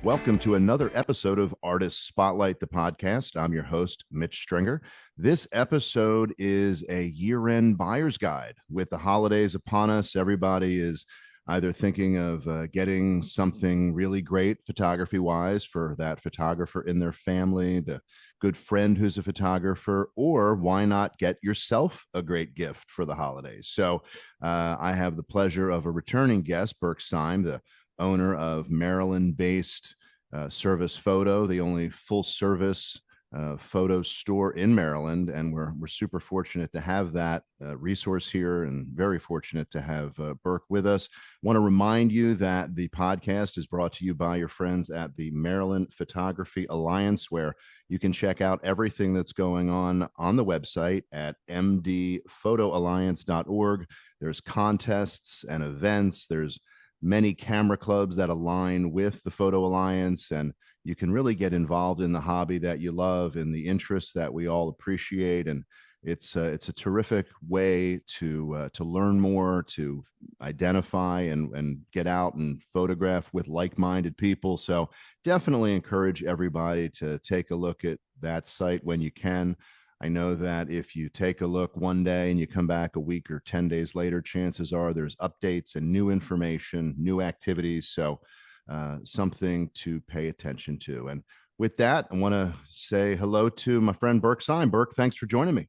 Welcome to another episode of Artist Spotlight, the podcast. I'm your host, Mitch Stringer. This episode is a year-end buyer's guide. With the holidays upon us, everybody is either thinking of getting something really great photography-wise for that photographer in their family, the good friend who's a photographer, or why not get yourself a great gift for the holidays? So I have the pleasure of a returning guest, Burke Seim, the owner of Maryland-based Service Photo, the only full-service photo store in Maryland, and we're super fortunate to have that resource here, and very fortunate to have Burke with us. I want to remind you that the podcast is brought to you by your friends at the Maryland Photography Alliance, where you can check out everything that's going on the website at mdphotoalliance.org. There's contests and events. There's many camera clubs that align with the Photo Alliance, and you can really get involved in the hobby that you love and the interests that we all appreciate. And it's a terrific way to learn more, to identify and get out and photograph with like-minded people. So definitely encourage everybody to take a look at that site when you can. I know that if you take a look one day and you come back a week or 10 days later, chances are there's updates and new information, new activities. So something to pay attention to. And with that, I want to say hello to my friend Burke Seim. Burke, thanks for joining me.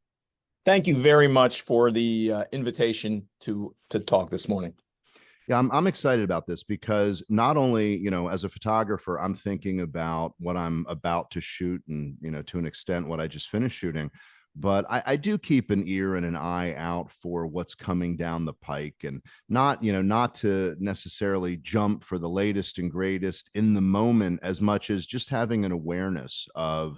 Thank you very much for the invitation to talk this morning. Yeah, I'm excited about this because not only, as a photographer, I'm thinking about what I'm about to shoot and, to an extent, what I just finished shooting. But I do keep an ear and an eye out for what's coming down the pike, and not to necessarily jump for the latest and greatest in the moment, as much as just having an awareness of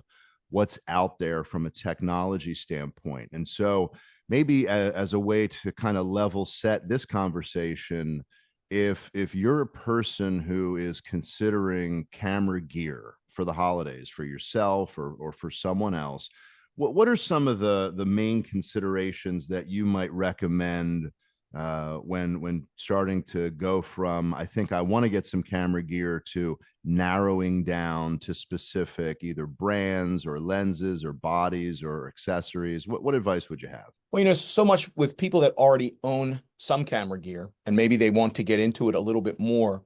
what's out there from a technology standpoint. And so maybe as a way to kind of level set this conversation, if you're a person who is considering camera gear for the holidays for yourself or for someone else, what are some of the main considerations that you might recommend when starting to go from, I think I want to get some camera gear, to narrowing down to specific either brands or lenses or bodies or accessories? What advice would you have? Well, so much with people that already own some camera gear and maybe they want to get into it a little bit more.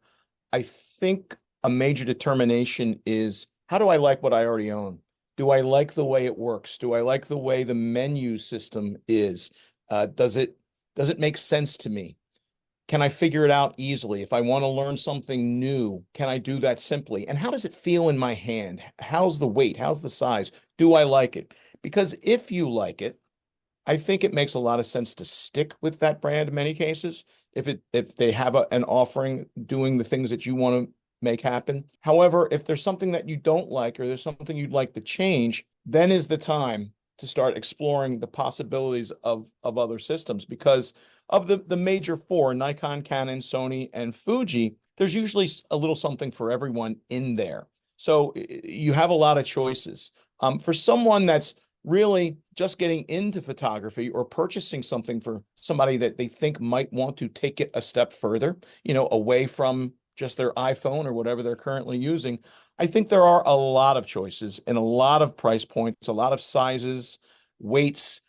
I think a major determination is, how do I like what I already own? Do I like the way it works? Do I like the way the menu system is? Does it make sense to me? Can I figure it out easily? If I want to learn something new, can I do that simply? And how does it feel in my hand? How's the weight? How's the size? Do I like it? Because if you like it, I think it makes a lot of sense to stick with that brand in many cases, if they have an offering doing the things that you want to make happen. However, if there's something that you don't like, or there's something you'd like to change, then is the time to start exploring the possibilities of other systems. Because of the major four, Nikon, Canon, Sony, and Fuji, there's usually a little something for everyone in there. So you have a lot of choices. For someone that's really just getting into photography or purchasing something for somebody that they think might want to take it a step further, away from just their iPhone or whatever they're currently using, I think there are a lot of choices and a lot of price points, a lot of sizes, weights,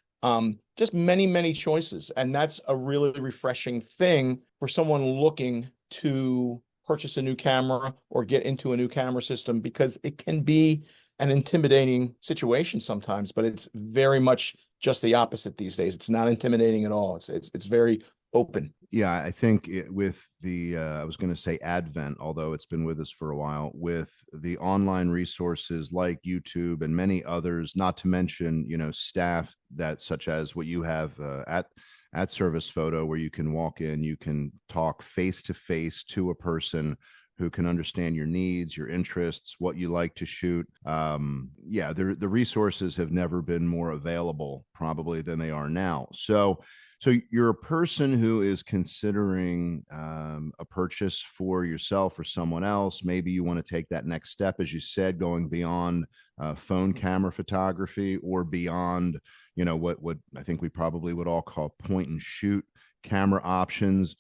just many, many choices. And that's a really refreshing thing for someone looking to purchase a new camera or get into a new camera system, because it can be an intimidating situation sometimes, but it's very much just the opposite these days. It's not intimidating at all. It's very open. Yeah, I think with the, I was going to say advent, although it's been with us for a while, with the online resources like YouTube and many others, not to mention, staff that such as what you have at Service Photo, where you can walk in, you can talk face to face to a person who can understand your needs, your interests, what you like to shoot. The resources have never been more available probably than they are now. So you're a person who is considering a purchase for yourself or someone else. Maybe you want to take that next step, as you said, going beyond phone camera photography, or beyond, what I think we probably would all call point and shoot camera options.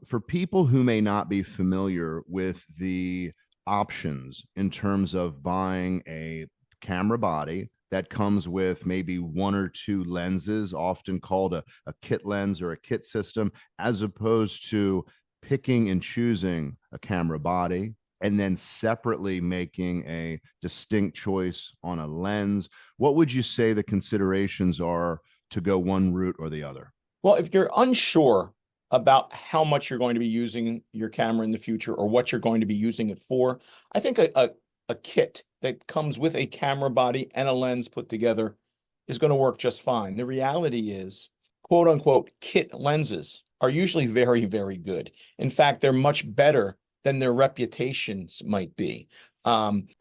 For people who may not be familiar with the options in terms of buying a camera body that comes with maybe one or two lenses, often called a kit lens or a kit system, as opposed to picking and choosing a camera body and then separately making a distinct choice on a lens? What would you say the considerations are to go one route or the other? Well, if you're unsure about how much you're going to be using your camera in the future or what you're going to be using it for, I think a kit that comes with a camera body and a lens put together is going to work just fine. The reality is, quote unquote, kit lenses are usually very, very good. In fact, they're much better than their reputations might be.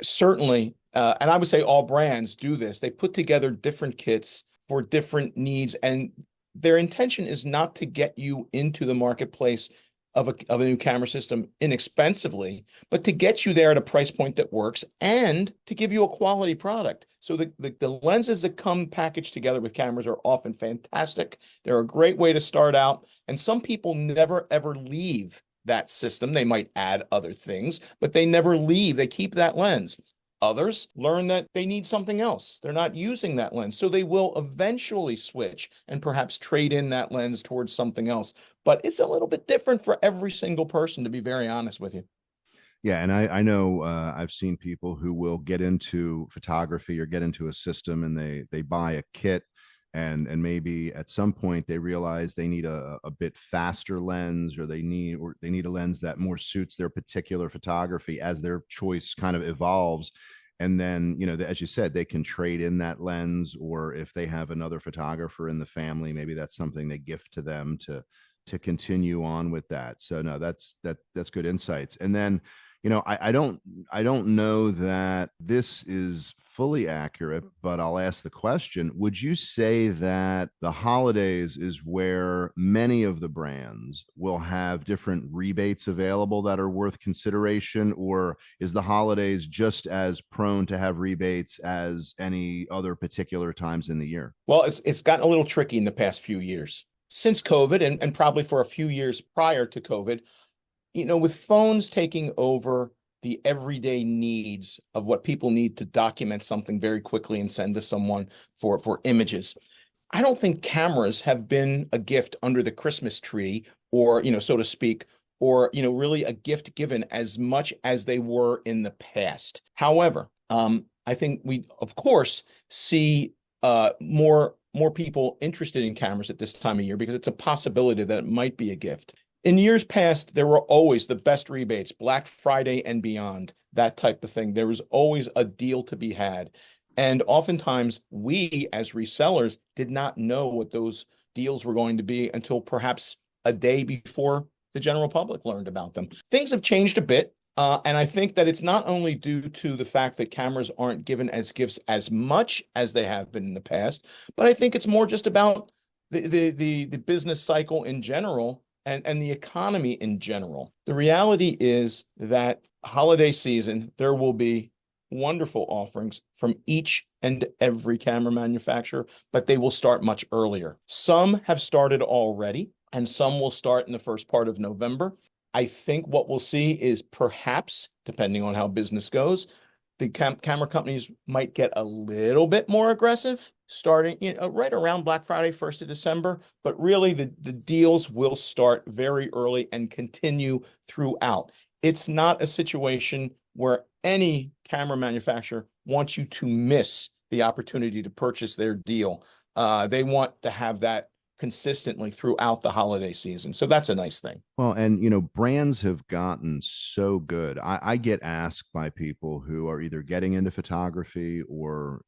Certainly, and I would say all brands do this. They put together different kits for different needs, and their intention is not to get you into the marketplace of a new camera system inexpensively, but to get you there at a price point that works and to give you a quality product. So the lenses that come packaged together with cameras are often fantastic. They're a great way to start out. And some people never ever leave that system. They might add other things, but they never leave. They keep that lens. Others learn that they need something else. They're not using that lens. So they will eventually switch and perhaps trade in that lens towards something else. But it's a little bit different for every single person, to be very honest with you. Yeah, and I know I've seen people who will get into photography or get into a system and they buy a kit and maybe at some point they realize they need a bit faster lens or they need a lens that more suits their particular photography as their choice kind of evolves. And then, as you said, they can trade in that lens, or if they have another photographer in the family, maybe that's something they gift to them to continue on with that. So no, that's good insights. And then, I don't know that this is fully accurate, but I'll ask the question. Would you say that the holidays is where many of the brands will have different rebates available that are worth consideration, or is the holidays just as prone to have rebates as any other particular times in the year? Well, it's gotten a little tricky in the past few years. Since COVID and probably for a few years prior to COVID, with phones taking over the everyday needs of what people need to document something very quickly and send to someone for images, I don't think cameras have been a gift under the Christmas tree or, so to speak, or, really a gift given as much as they were in the past. However, I think we, of course, see more people interested in cameras at this time of year because it's a possibility that it might be a gift. In years past, there were always the best rebates, Black Friday and beyond, that type of thing. There was always a deal to be had. And oftentimes, we as resellers did not know what those deals were going to be until perhaps a day before the general public learned about them. Things have changed a bit. And I think that it's not only due to the fact that cameras aren't given as gifts as much as they have been in the past, but I think it's more just about the business cycle in general and the economy in general. The reality is that holiday season, there will be wonderful offerings from each and every camera manufacturer, but they will start much earlier. Some have started already, and some will start in the first part of November. I think what we'll see is perhaps, depending on how business goes, the camera companies might get a little bit more aggressive starting right around Black Friday, 1st of December. But really, the deals will start very early and continue throughout. It's not a situation where any camera manufacturer wants you to miss the opportunity to purchase their deal. They want to have that consistently throughout the holiday season. So that's a nice thing. Well, and brands have gotten so good. I get asked by people who are either getting into photography or,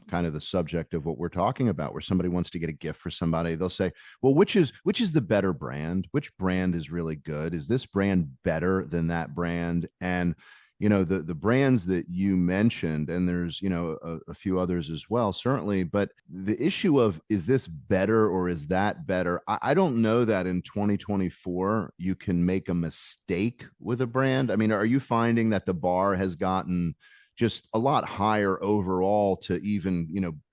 kind of the subject of what we're talking about, where somebody wants to get a gift for somebody. They'll say, well, which is the better brand? Which brand is really good? Is this brand better than that brand? And the brands that you mentioned, and there's a few others as well, certainly, but the issue of, is this better or is that better? I don't know that in 2024 you can make a mistake with a brand. I mean, are you finding that the bar has gotten just a lot higher overall to even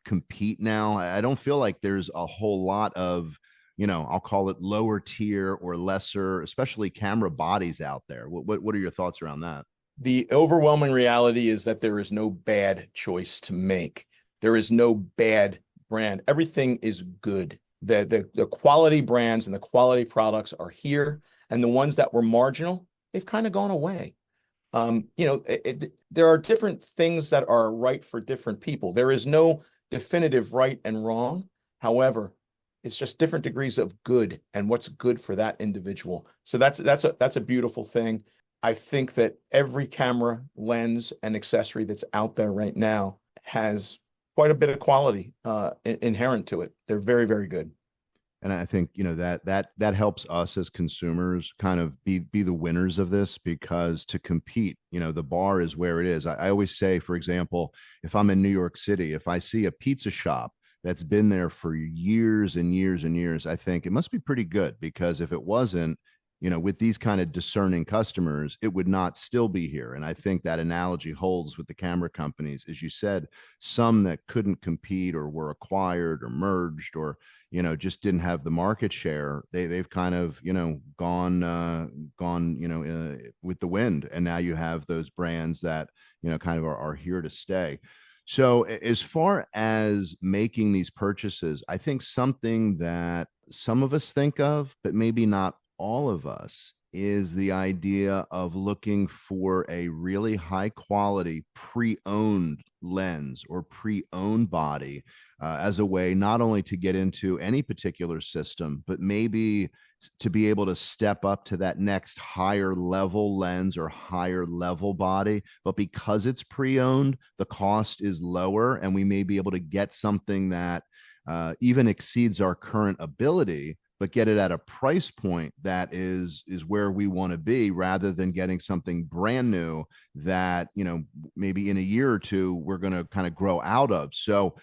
compete now? I don't feel like there's a whole lot of I'll call it lower tier or lesser, especially camera bodies out there. What are your thoughts around that? The overwhelming reality is that there is no bad choice to make. There is no bad brand. Everything is good. The quality brands and the quality products are here, and the ones that were marginal, they've kind of gone away. There are different things that are right for different people. There is no definitive right and wrong. However, it's just different degrees of good and what's good for that individual. So that's a beautiful thing. I think that every camera, lens, and accessory that's out there right now has quite a bit of quality inherent to it. They're very, very good. And I think, that helps us as consumers kind of be the winners of this, because to compete, the bar is where it is. I always say, for example, if I'm in New York City, if I see a pizza shop that's been there for years and years and years, I think it must be pretty good, because if it wasn't, with these kind of discerning customers, it would not still be here. And I think that analogy holds with the camera companies. As you said, some that couldn't compete or were acquired or merged, or just didn't have the market share, they've kind of gone with the wind, and now you have those brands that kind of are here to stay. So as far as making these purchases, I think something that some of us think of, but maybe not all of us, is the idea of looking for a really high quality pre-owned lens or pre-owned body, as a way not only to get into any particular system, but maybe to be able to step up to that next higher level lens or higher level body. But because it's pre-owned, the cost is lower, and we may be able to get something that even exceeds our current ability, but get it at a price point that is where we want to be, rather than getting something brand new that maybe in a year or two we're going to kind of grow out of. So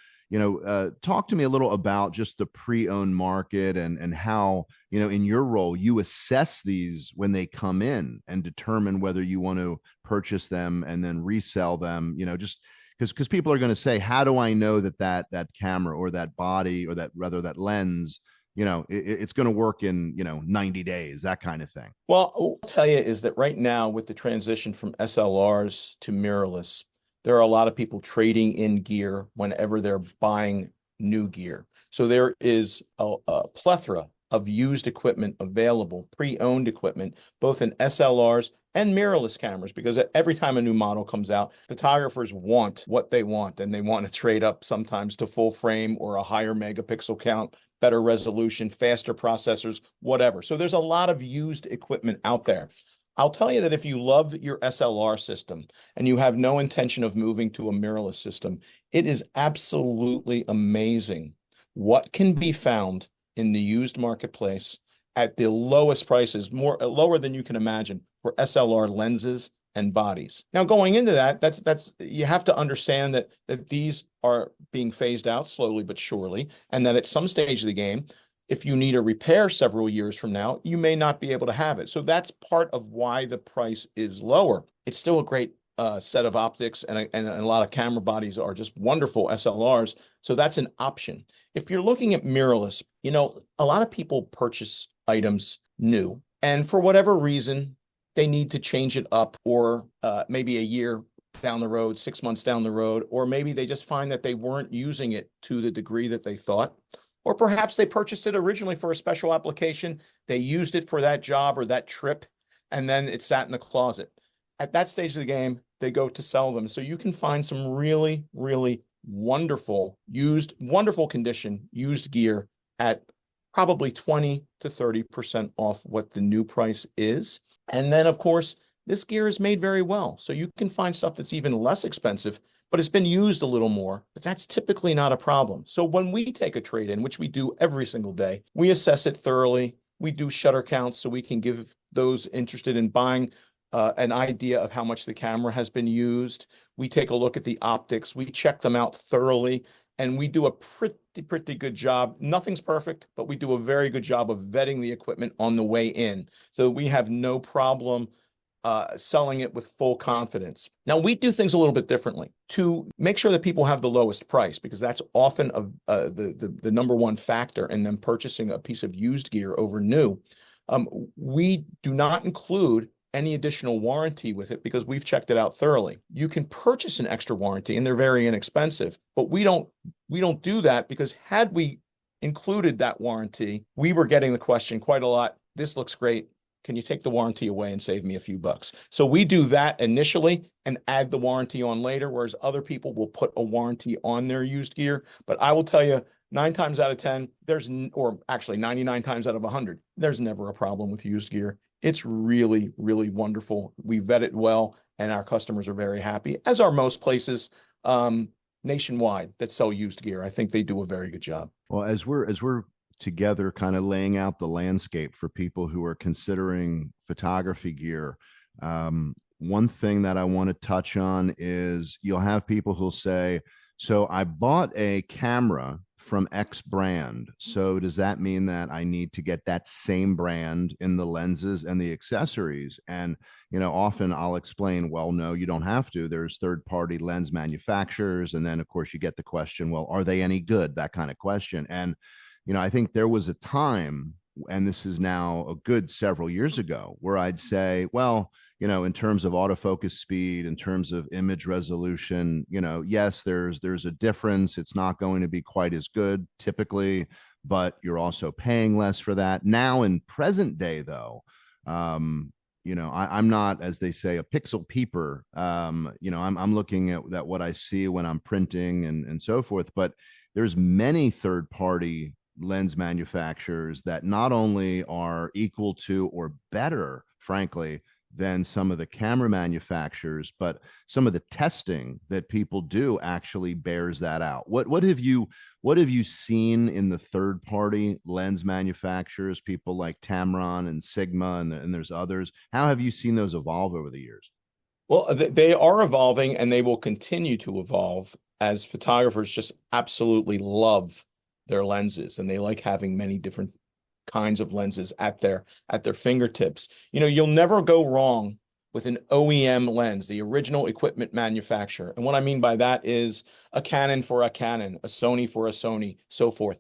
talk to me a little about just the pre-owned market, and how in your role you assess these when they come in and determine whether you want to purchase them and then resell them. Just because people are going to say, how do I know that camera or that body, or that lens, it's going to work in 90 days, that kind of thing? Well, I'll tell you is that right now, with the transition from SLRs to mirrorless, there are a lot of people trading in gear whenever they're buying new gear. So there is a plethora of used equipment available, pre-owned equipment, both in SLRs and mirrorless cameras, because every time a new model comes out, photographers want what they want, and they want to trade up sometimes to full frame or a higher megapixel count, better resolution, faster processors, whatever. So there's a lot of used equipment out there. I'll tell you that if you love your SLR system and you have no intention of moving to a mirrorless system, it is absolutely amazing what can be found in the used marketplace at the lowest prices, more lower than you can imagine, for SLR lenses and bodies. Now, going into that's you have to understand that these are being phased out slowly but surely, and that at some stage of the game, if you need a repair several years from now, you may not be able to have it. So that's part of why the price is lower. It's still a great set of optics, and a lot of camera bodies are just wonderful SLRs. So that's an option. If you're looking at mirrorless, a lot of people purchase items new, and for whatever reason, they need to change it up, or maybe a year down the road, 6 months down the road, or maybe they just find that they weren't using it to the degree that they thought. Or perhaps they purchased it originally for a special application. They used it for that job or that trip, and then it sat in the closet. At that stage of the game, they go to sell them. So you can find some really, really wonderful wonderful condition used gear at probably 20 to 30% off what the new price is. And then, of course, this gear is made very well. So you can find stuff that's even less expensive, but it's been used a little more. But that's typically not a problem. So when we take a trade in, which we do every single day, we assess it thoroughly. We do shutter counts so we can give those interested in buying an idea of how much the camera has been used. We take a look at the optics. We check them out thoroughly, and we do a pretty good job. Nothing's perfect, but we do a very good job of vetting the equipment on the way in, so we have no problem selling it with full confidence. Now, we do things a little bit differently to make sure that people have the lowest price, because that's often the number one factor in them purchasing a piece of used gear over new. We do not include any additional warranty with it because we've checked it out thoroughly. You can purchase an extra warranty and they're very inexpensive, but we don't do that because had we included that warranty, we were getting the question quite a lot. This looks great. Can you take the warranty away and save me a few bucks? So we do that initially and add the warranty on later, whereas other people will put a warranty on their used gear. But I will tell you, 9 times out of 10, or actually 99 times out of 100, there's never a problem with used gear. It's really, really wonderful. We vet it well, and our customers are very happy, as are most places nationwide that sell used gear. I think they do a very good job. Well, as we're together kind of laying out the landscape for people who are considering photography gear, one thing that I want to touch on is you'll have people who'll say, so I bought a camera from X brand, so does that mean that I need to get that same brand in the lenses and the accessories? And often I'll explain, well, no, you don't have to. There's third-party lens manufacturers, and then of course you get the question, well, are they any good? That kind of question. And I think there was a time, and this is now a good several years ago, where I'd say, well, in terms of autofocus speed, in terms of image resolution, yes, there's a difference. It's not going to be quite as good typically, but you're also paying less for that. Now in present day, though, I'm not, as they say, a pixel peeper. I'm looking at what I see when I'm printing and so forth, but there's many third-party lens manufacturers that not only are equal to or better, frankly, than some of the camera manufacturers, but some of the testing that people do actually bears that out. What have you seen in the third party lens manufacturers, people like Tamron and Sigma, and there's others? How have you seen those evolve over the years? Well, they are evolving and they will continue to evolve as photographers just absolutely love their lenses and they like having many different kinds of lenses at their fingertips. You'll never go wrong with an OEM lens, the original equipment manufacturer. And what I mean by that is a Canon for a Canon, a Sony for a Sony, so forth.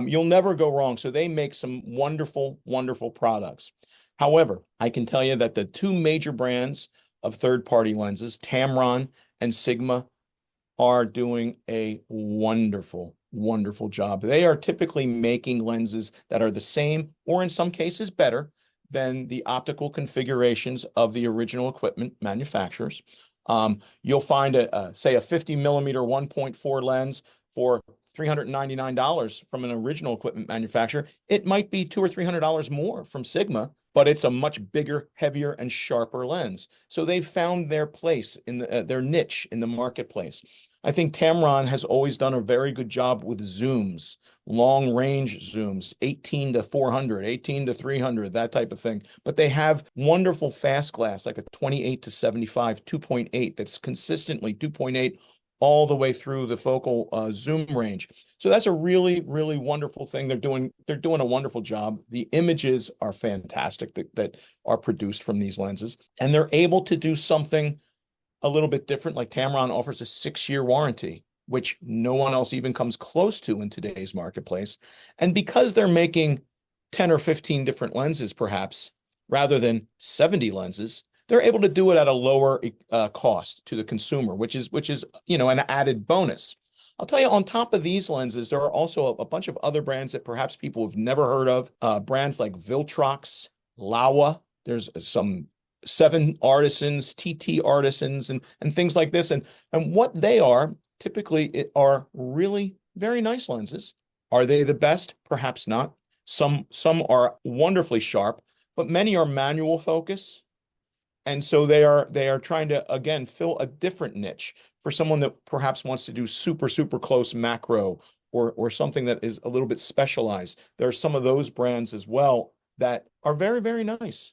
You'll never go wrong. So they make some wonderful, wonderful products. However, I can tell you that the two major brands of third-party lenses, Tamron and Sigma, are doing a wonderful, wonderful job. They are typically making lenses that are the same, or in some cases better, than the optical configurations of the original equipment manufacturers. You'll find say a 50 millimeter 1.4 lens for $399 from an original equipment manufacturer. It might be $200 or $300 more from Sigma, but it's a much bigger, heavier, and sharper lens. So they've found their place in their niche in the marketplace. I think Tamron has always done a very good job with zooms, long range zooms, 18 to 400, 18 to 300, that type of thing. But they have wonderful fast glass, like a 28 to 75, 2.8, that's consistently 2.8 all the way through the focal zoom range. So that's a really, really wonderful thing. They're doing a wonderful job. The images are fantastic that are produced from these lenses, and they're able to do something a little bit different. Like Tamron offers a 6-year warranty, which no one else even comes close to in today's marketplace. And because they're making 10 or 15 different lenses, perhaps, rather than 70 lenses, they're able to do it at a lower cost to the consumer, which is an added bonus. I'll tell you, on top of these lenses, there are also a bunch of other brands that perhaps people have never heard of. Brands like Viltrox, Laowa. There's some 7 Artisans, TT Artisans, and things like this. And what they are typically are really very nice lenses. Are they the best? Perhaps not. Some are wonderfully sharp, but many are manual focus. And so they are trying to, again, fill a different niche for someone that perhaps wants to do super, super close macro or something that is a little bit specialized. There are some of those brands as well that are very, very nice.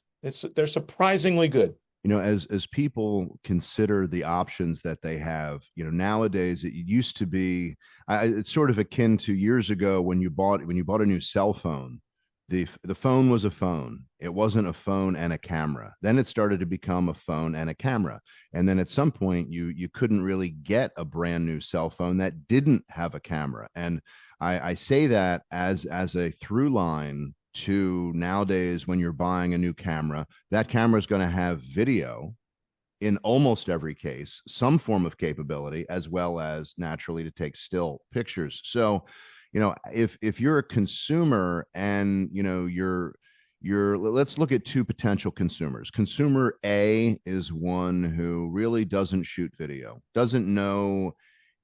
They're surprisingly good. As people consider the options that they have, nowadays it used to be, it's sort of akin to years ago when you bought a new cell phone. The phone was a phone. It wasn't a phone and a camera. Then it started to become a phone and a camera. And then at some point you couldn't really get a brand new cell phone that didn't have a camera. And I say that as a through line to nowadays when you're buying a new camera, that camera is going to have video in almost every case, some form of capability, as well as naturally to take still pictures. So, if you're a consumer and you're let's look at two potential consumers. Consumer A is one who really doesn't shoot video, doesn't know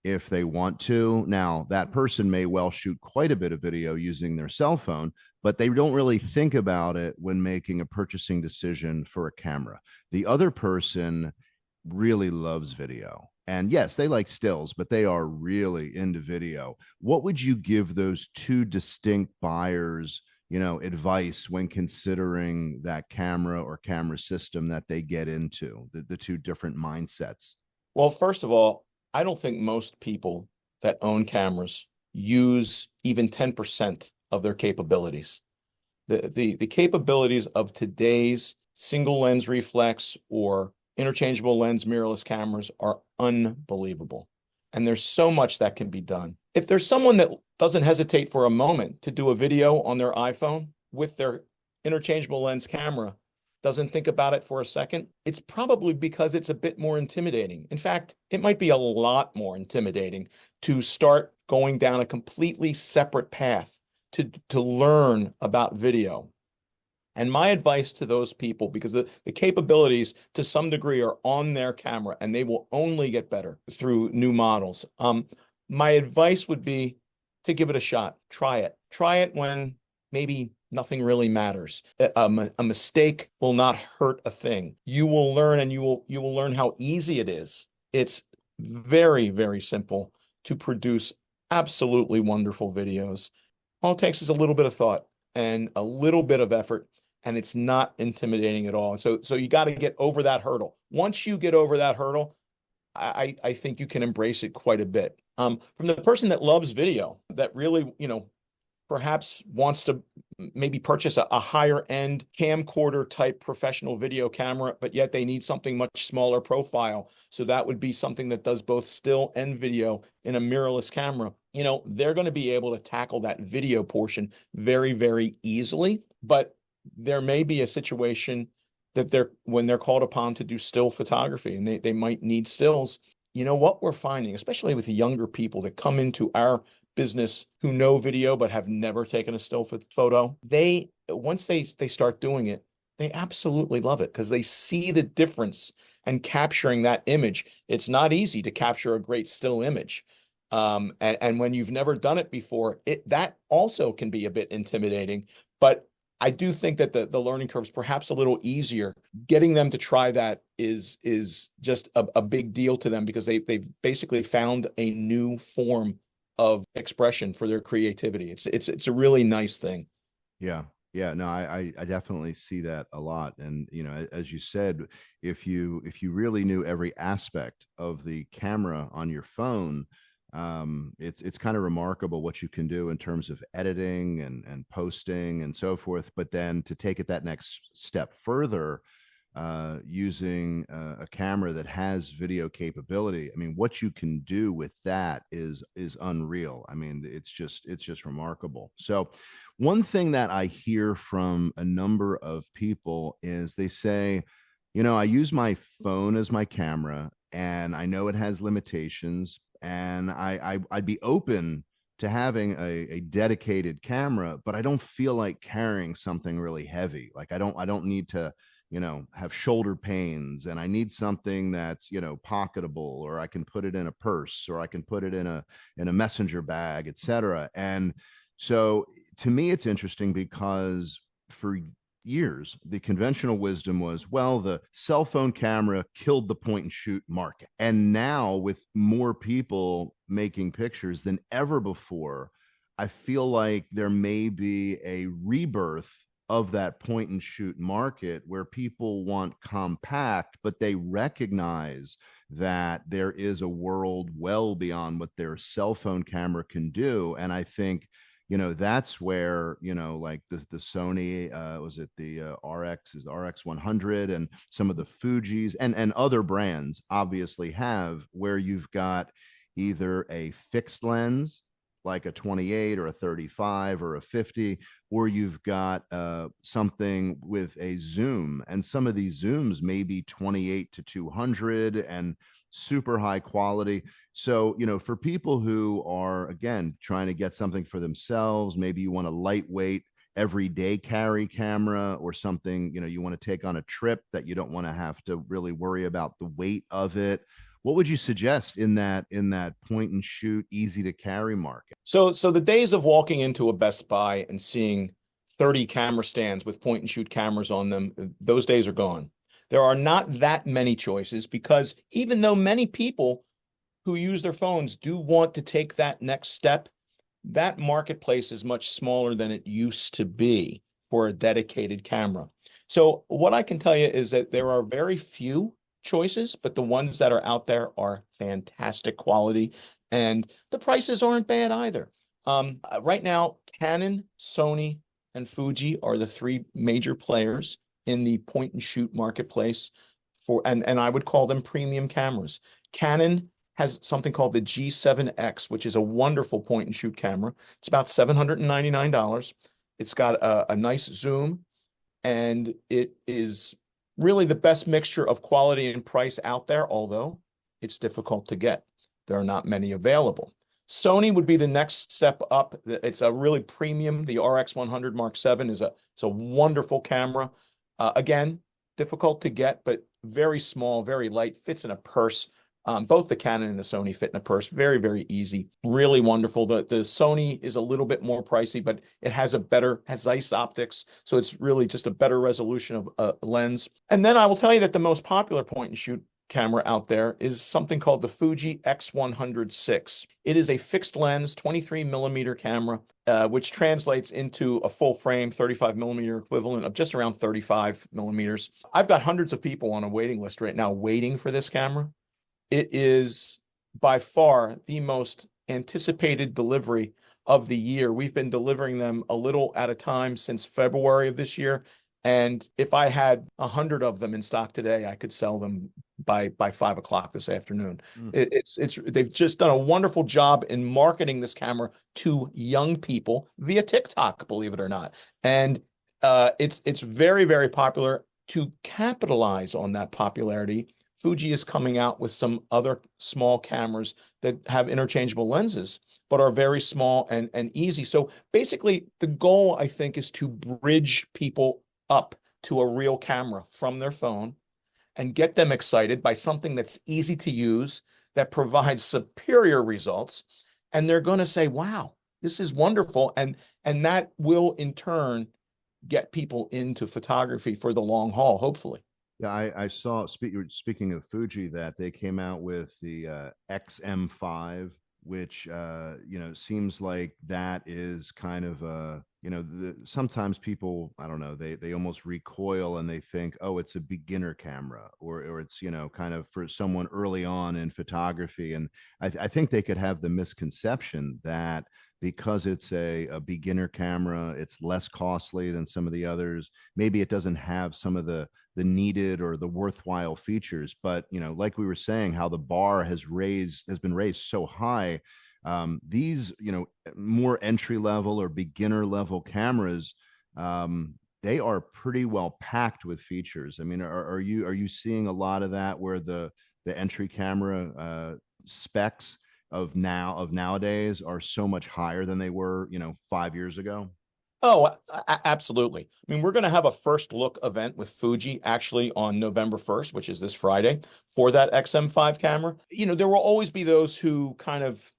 if they want to. Now, that person may well shoot quite a bit of video using their cell phone, but they don't really think about it when making a purchasing decision for a camera. The other person really loves video. And yes, they like stills, but they are really into video. What would you give those two distinct buyers, advice when considering that camera or camera system that they get into, the two different mindsets? Well, first of all, I don't think most people that own cameras use even 10% of their capabilities. The capabilities of today's single lens reflex or interchangeable lens mirrorless cameras are unbelievable. And there's so much that can be done. If there's someone that doesn't hesitate for a moment to do a video on their iPhone with their interchangeable lens camera, doesn't think about it for a second, it's probably because it's a bit more intimidating. In fact, it might be a lot more intimidating to start going down a completely separate path to learn about video. And my advice to those people, because the capabilities to some degree are on their camera and they will only get better through new models. My advice would be to give it a shot. Try it. Try it when maybe nothing really matters. A mistake will not hurt a thing. You will learn, and you will learn how easy it is. It's very, very simple to produce absolutely wonderful videos. All it takes is a little bit of thought and a little bit of effort, and it's not intimidating at all. So you got to get over that hurdle. Once you get over that hurdle, I think you can embrace it quite a bit. From the person that loves video, that really, perhaps wants to maybe purchase a higher end camcorder type professional video camera, but yet they need something much smaller profile. So that would be something that does both still and video in a mirrorless camera. They're going to be able to tackle that video portion very, very easily. But there may be a situation that when they're called upon to do still photography and they might need stills. What we're finding, especially with the younger people that come into our business who know video but have never taken a still photo, once they start doing it, they absolutely love it because they see the difference and capturing that image. It's not easy to capture a great still image. And when you've never done it before, that also can be a bit intimidating. But I do think that the learning curve is perhaps a little easier. Getting them to try that is just a big deal to them because they've basically found a new form of expression for their creativity. It's a really nice thing. Yeah. Yeah, no, I definitely see that a lot. And, as you said, if you really knew every aspect of the camera on your phone, it's kind of remarkable what you can do in terms of editing and posting and so forth. But then to take it that next step further, using a camera that has video capability, I mean, what you can do with that is unreal. I mean, it's just remarkable. So one thing that I hear from a number of people is they say, I use my phone as my camera and I know it has limitations, and I'd be open to having a dedicated camera, but I don't feel like carrying something really heavy. Like I don't need to, have shoulder pains, and I need something that's, pocketable, or I can put it in a purse, or I can put it in a messenger bag, etc. And so to me, it's interesting because for years, the conventional wisdom was, well, the cell phone camera killed the point and shoot market. And now, with more people making pictures than ever before, I feel like there may be a rebirth of that point and shoot market where people want compact, but they recognize that there is a world well beyond what their cell phone camera can do. And I think, that's where, like the Sony, was it the RX 100, and some of the Fujis and other brands obviously have, where you've got either a fixed lens like a 28 or a 35 or a 50, or you've got something with a zoom. And some of these zooms may be 28 to 200 and super high quality. So, for people who are, again, trying to get something for themselves, maybe you want a lightweight, everyday carry camera or something, you want to take on a trip that you don't want to have to really worry about the weight of it. What would you suggest in that point and shoot, easy to carry market? So the days of walking into a Best Buy and seeing 30 camera stands with point and shoot cameras on them, those days are gone. There are not that many choices because even though many people who use their phones do want to take that next step, that marketplace is much smaller than it used to be for a dedicated camera. So what I can tell you is that there are very few choices, but the ones that are out there are fantastic quality, and the prices aren't bad either. Right now, Canon, Sony, and Fuji are the three major players in the point and shoot marketplace and I would call them premium cameras. Canon has something called the G7X, which is a wonderful point and shoot camera. It's about $799. It's got a nice zoom, and it is really the best mixture of quality and price out there, although it's difficult to get. There are not many available. Sony would be the next step up. It's a really premium. The RX100 Mark VII it's a wonderful camera. Again, difficult to get, but very small, very light, fits in a purse. Both the Canon and the Sony fit in a purse. Very, very easy. Really wonderful. The Sony is a little bit more pricey, but it has Zeiss optics. So it's really just a better resolution of lens. And then I will tell you that the most popular point and shoot camera out there is something called the Fuji X100-6. It is a fixed lens, 23 millimeter camera, which translates into a full frame, 35 millimeter equivalent of just around 35 millimeters. I've got hundreds of people on a waiting list right now waiting for this camera. It is by far the most anticipated delivery of the year. We've been delivering them a little at a time since February of this year. And if I had 100 of them in stock today, I could sell them by 5 o'clock this afternoon. They've just done a wonderful job in marketing this camera to young people via TikTok, believe it or not. And it's very, very popular. To capitalize on that popularity, Fuji is coming out with some other small cameras that have interchangeable lenses, but are very small and easy. So basically, the goal, I think, is to bridge people up to a real camera from their phone and get them excited by something that's easy to use, that provides superior results. And they're going to say, wow, this is wonderful. And that will, in turn, get people into photography for the long haul, hopefully. Yeah, I saw, speaking of Fuji, that they came out with the XM5, which seems like that is kind of sometimes people, I don't know, they almost recoil and they think, oh, it's a beginner camera, or it's kind of for someone early on in photography. And I think they could have the misconception that because it's a beginner camera, it's less costly than some of the others. Maybe it doesn't have some of the needed or the worthwhile features. But like we were saying, how the bar has been raised so high. These more entry level or beginner level cameras, they are pretty well packed with features. I mean, are you seeing a lot of that where the entry camera specs of nowadays are so much higher than they were 5 years ago? Oh, absolutely. I mean, we're going to have a first look event with Fuji actually on November 1st, which is this Friday, for that XM5 camera. There will always be those who kind of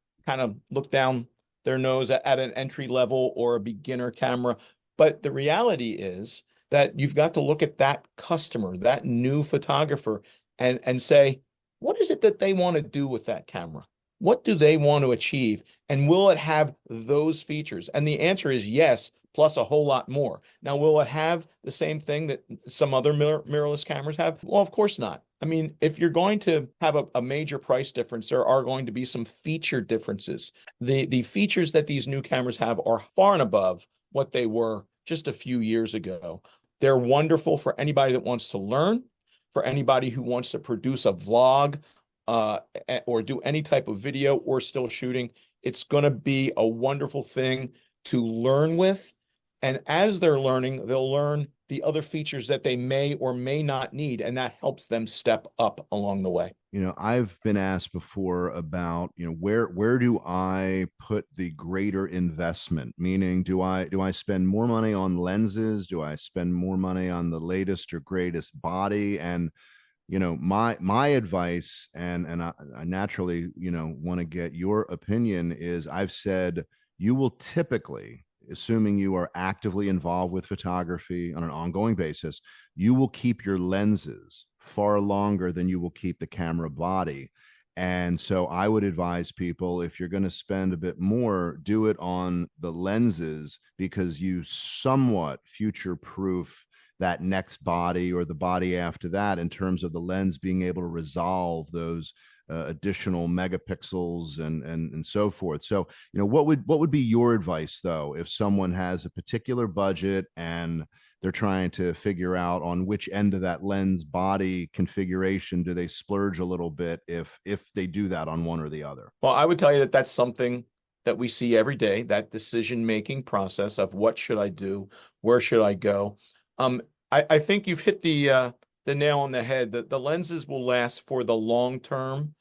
look down their nose at an entry level or a beginner camera. But the reality is that you've got to look at that customer, that new photographer, and say, what is it that they want to do with that camera? What do they want to achieve? And will it have those features? And the answer is yes, plus a whole lot more. Now, will it have the same thing that some other mirrorless cameras have? Well, of course not. I mean, if you're going to have a major price difference, there are going to be some feature differences. The features that these new cameras have are far and above what they were just a few years ago. They're wonderful for anybody that wants to learn, for anybody who wants to produce a vlog, or do any type of video or still shooting. It's going to be a wonderful thing to learn with. And as they're learning, they'll learn the other features that they may or may not need, and that helps them step up along the way. I've been asked before about, where do I put the greater investment? Meaning, do I spend more money on lenses? Do I spend more money on the latest or greatest body? And my advice, and I naturally want to get your opinion, is I've said you will typically, assuming you are actively involved with photography on an ongoing basis, you will keep your lenses far longer than you will keep the camera body. And so I would advise people, if you're going to spend a bit more, do it on the lenses, because you somewhat future proof that next body or the body after that in terms of the lens being able to resolve those additional megapixels and so forth. So, what would be your advice though, if someone has a particular budget and they're trying to figure out on which end of that lens body configuration do they splurge a little bit, if they do that on one or the other? Well, I would tell you that that's something that we see every day, that decision-making process of what should I do, where should I go. I think you've hit the nail on the head, that the lenses will last for the long term,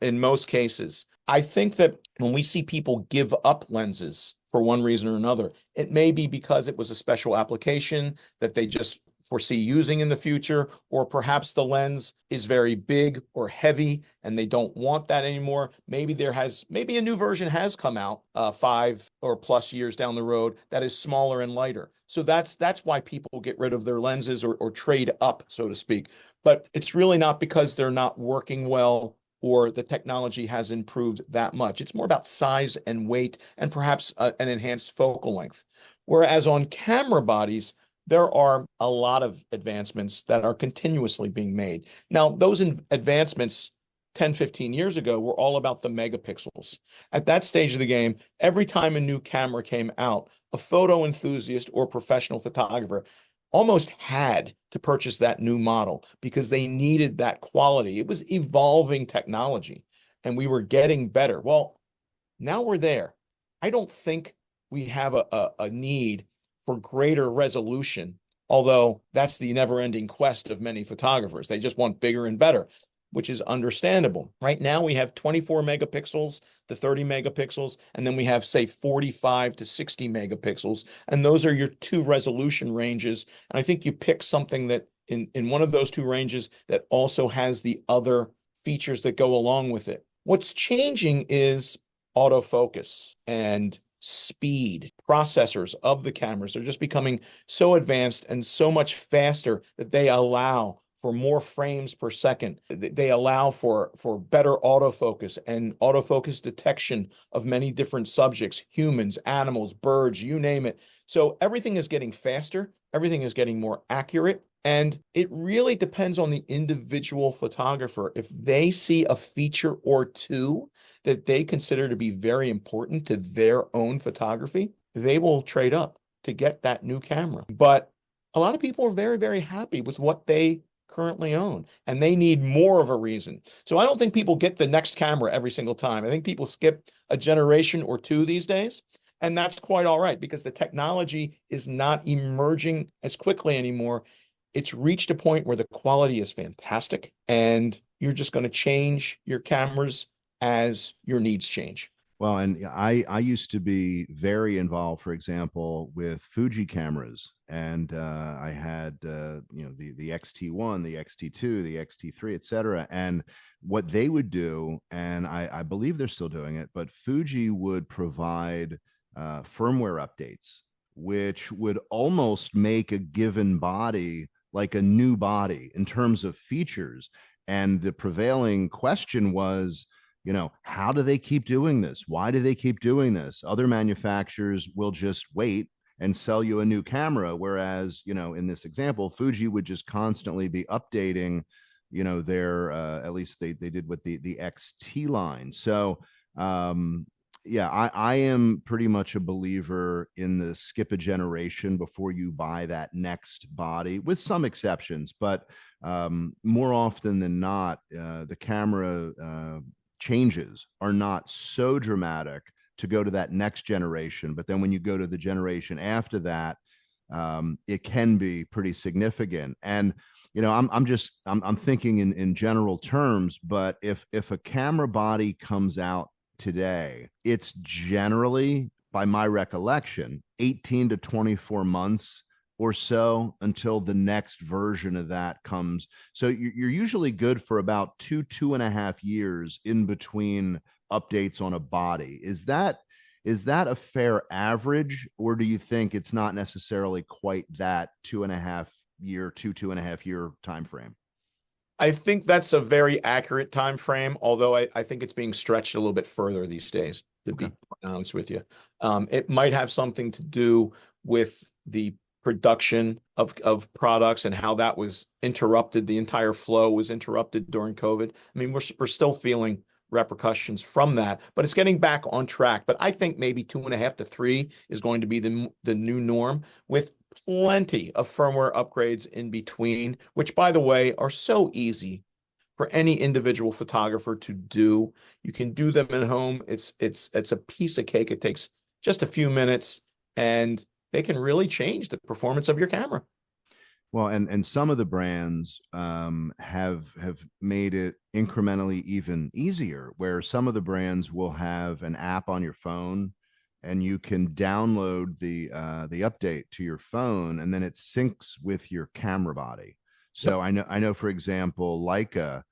in most cases. I think that when we see people give up lenses for one reason or another, it may be because it was a special application that they just foresee using in the future, or perhaps the lens is very big or heavy and they don't want that anymore. Maybe a new version has come out 5 or plus years down the road that is smaller and lighter. So that's why people get rid of their lenses, or trade up, so to speak. But it's really not because they're not working well or the technology has improved that much. It's more about size and weight, and perhaps an enhanced focal length. Whereas on camera bodies, there are a lot of advancements that are continuously being made. Now, those advancements 10, 15 years ago were all about the megapixels. At that stage of the game, every time a new camera came out, a photo enthusiast or professional photographer almost had to purchase that new model because they needed that quality. It was evolving technology and we were getting better. Well, now we're there. I don't think we have a need for greater resolution, although that's the never-ending quest of many photographers. They just want bigger and better, which is understandable. Right now, we have 24 megapixels to 30 megapixels, and then we have, say, 45 to 60 megapixels, and those are your two resolution ranges. And I think you pick something that in one of those two ranges that also has the other features that go along with it. What's changing is autofocus and speed. Processors of the cameras are just becoming so advanced and so much faster that they allow for more frames per second. They allow for better autofocus and autofocus detection of many different subjects, humans, animals, birds, you name it. So everything is getting faster, everything is getting more accurate, and it really depends on the individual photographer. If they see a feature or two that they consider to be very important to their own photography, they will trade up to get that new camera. But a lot of people are very, very happy with what they currently own, and they need more of a reason. So I don't think people get the next camera every single time. I think people skip a generation or two these days, and that's quite all right because the technology is not emerging as quickly anymore. It's reached a point where the quality is fantastic, and you're just going to change your cameras as your needs change. Well, and I used to be very involved, for example, with Fuji cameras, and I had the XT1, the XT2, the XT3, et cetera. And what they would do, and I believe they're still doing it, but Fuji would provide firmware updates, which would almost make a given body like a new body in terms of features. And the prevailing question was, how do they keep doing this? Why do they keep doing this? Other manufacturers will just wait and sell you a new camera, whereas, in this example, Fuji would just constantly be updating, their at least they did with the XT line. So yeah, I am pretty much a believer in the skip a generation before you buy that next body, with some exceptions, but more often than not, the camera changes are not so dramatic to go to that next generation. But then when you go to the generation after that, it can be pretty significant. And I'm thinking in general terms, but if a camera body comes out today, it's generally, by my recollection, 18 to 24 months or so until the next version of that comes. So you're usually good for about 2.5 years in between updates on a body. Is that a fair average, or do you think it's not necessarily quite that 2.5 year time frame? I think that's a very accurate time frame, although I think it's being stretched a little bit further these days, to Okay. be honest with you. It might have something to do with the production of products and how that was interrupted. The entire flow was interrupted during COVID. I mean, we're still feeling repercussions from that, but it's getting back on track. But I think maybe 2.5 to 3 is going to be the new norm, with plenty of firmware upgrades in between, which, by the way, are so easy for any individual photographer to do. You can do them at home. It's a piece of cake. It takes just a few minutes, and they can really change the performance of your camera. Well, and some of the brands have made it incrementally even easier, where some of the brands will have an app on your phone, and you can download the update to your phone, and then it syncs with your camera body. Yep. So I know, for example, Leica,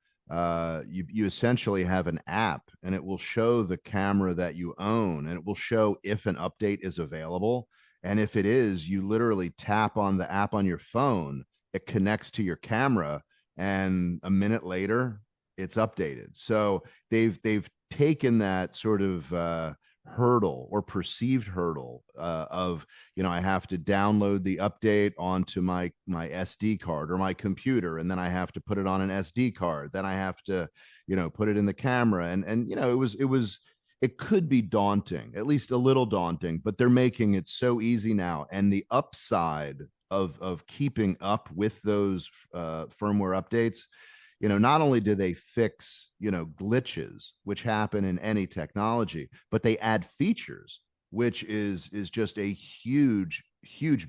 you essentially have an app, and it will show the camera that you own, and it will show if an update is available. And if it is, you literally tap on the app on your phone, it connects to your camera, and a minute later, it's updated. So they've taken that sort of hurdle or perceived hurdle of, I have to download the update onto my SD card or my computer, and then I have to put it on an SD card, then I have to put it in the camera, and it could be daunting, at least a little daunting, but they're making it so easy now. And the upside of keeping up with those firmware updates, not only do they fix, glitches, which happen in any technology, but they add features, which is just a huge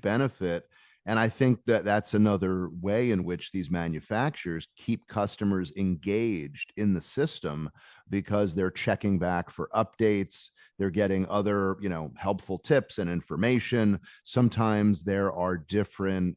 benefit. And I think that that's another way in which these manufacturers keep customers engaged in the system, because they're checking back for updates. They're getting other, helpful tips and information. Sometimes there are different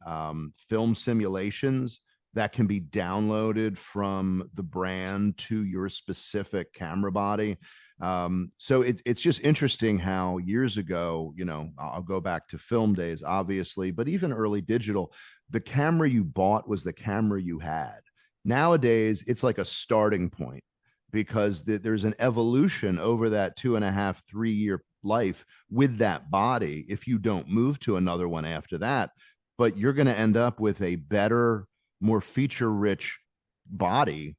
film simulations that can be downloaded from the brand to your specific camera body. So it's just interesting how years ago, I'll go back to film days, obviously, but even early digital, the camera you bought was the camera you had. Nowadays, it's like a starting point, because there's an evolution over that 2.5, 3 year life with that body, if you don't move to another one after that. But you're going to end up with a better, more feature rich body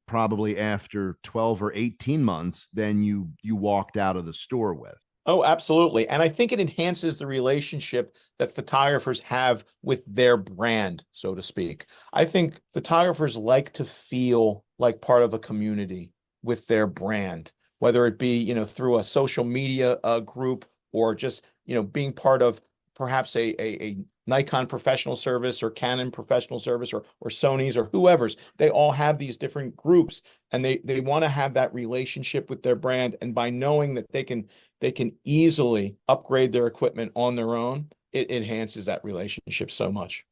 probably after 12 or 18 months than you walked out of the store with. Oh, absolutely. And I think it enhances the relationship that photographers have with their brand, so to speak. I think photographers like to feel like part of a community with their brand, whether it be, through a social media group, or just, being part of perhaps a Nikon professional service, or Canon professional service, or Sony's, or whoever's. They all have these different groups, and they want to have that relationship with their brand. And by knowing that they can easily upgrade their equipment on their own, it enhances that relationship so much.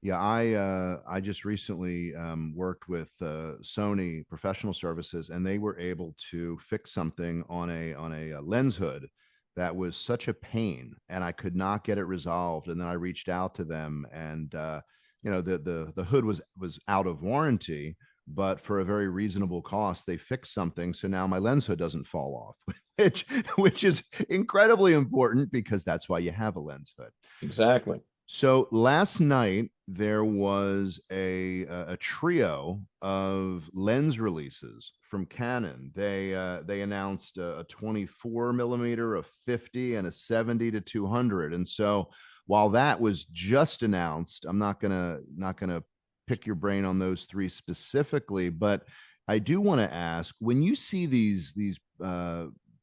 Yeah, I just recently worked with Sony Professional Services, and they were able to fix something on a lens hood that was such a pain, and I could not get it resolved. And then I reached out to them, and the hood was out of warranty, but for a very reasonable cost, they fixed something. So now my lens hood doesn't fall off, which is incredibly important, because that's why you have a lens hood. Exactly. So last night there was a trio of lens releases from Canon. They announced a 24 millimeter, a 50, and a 70 to 200. And so while that was just announced, I'm not gonna pick your brain on those three specifically, but I do want to ask, when you see these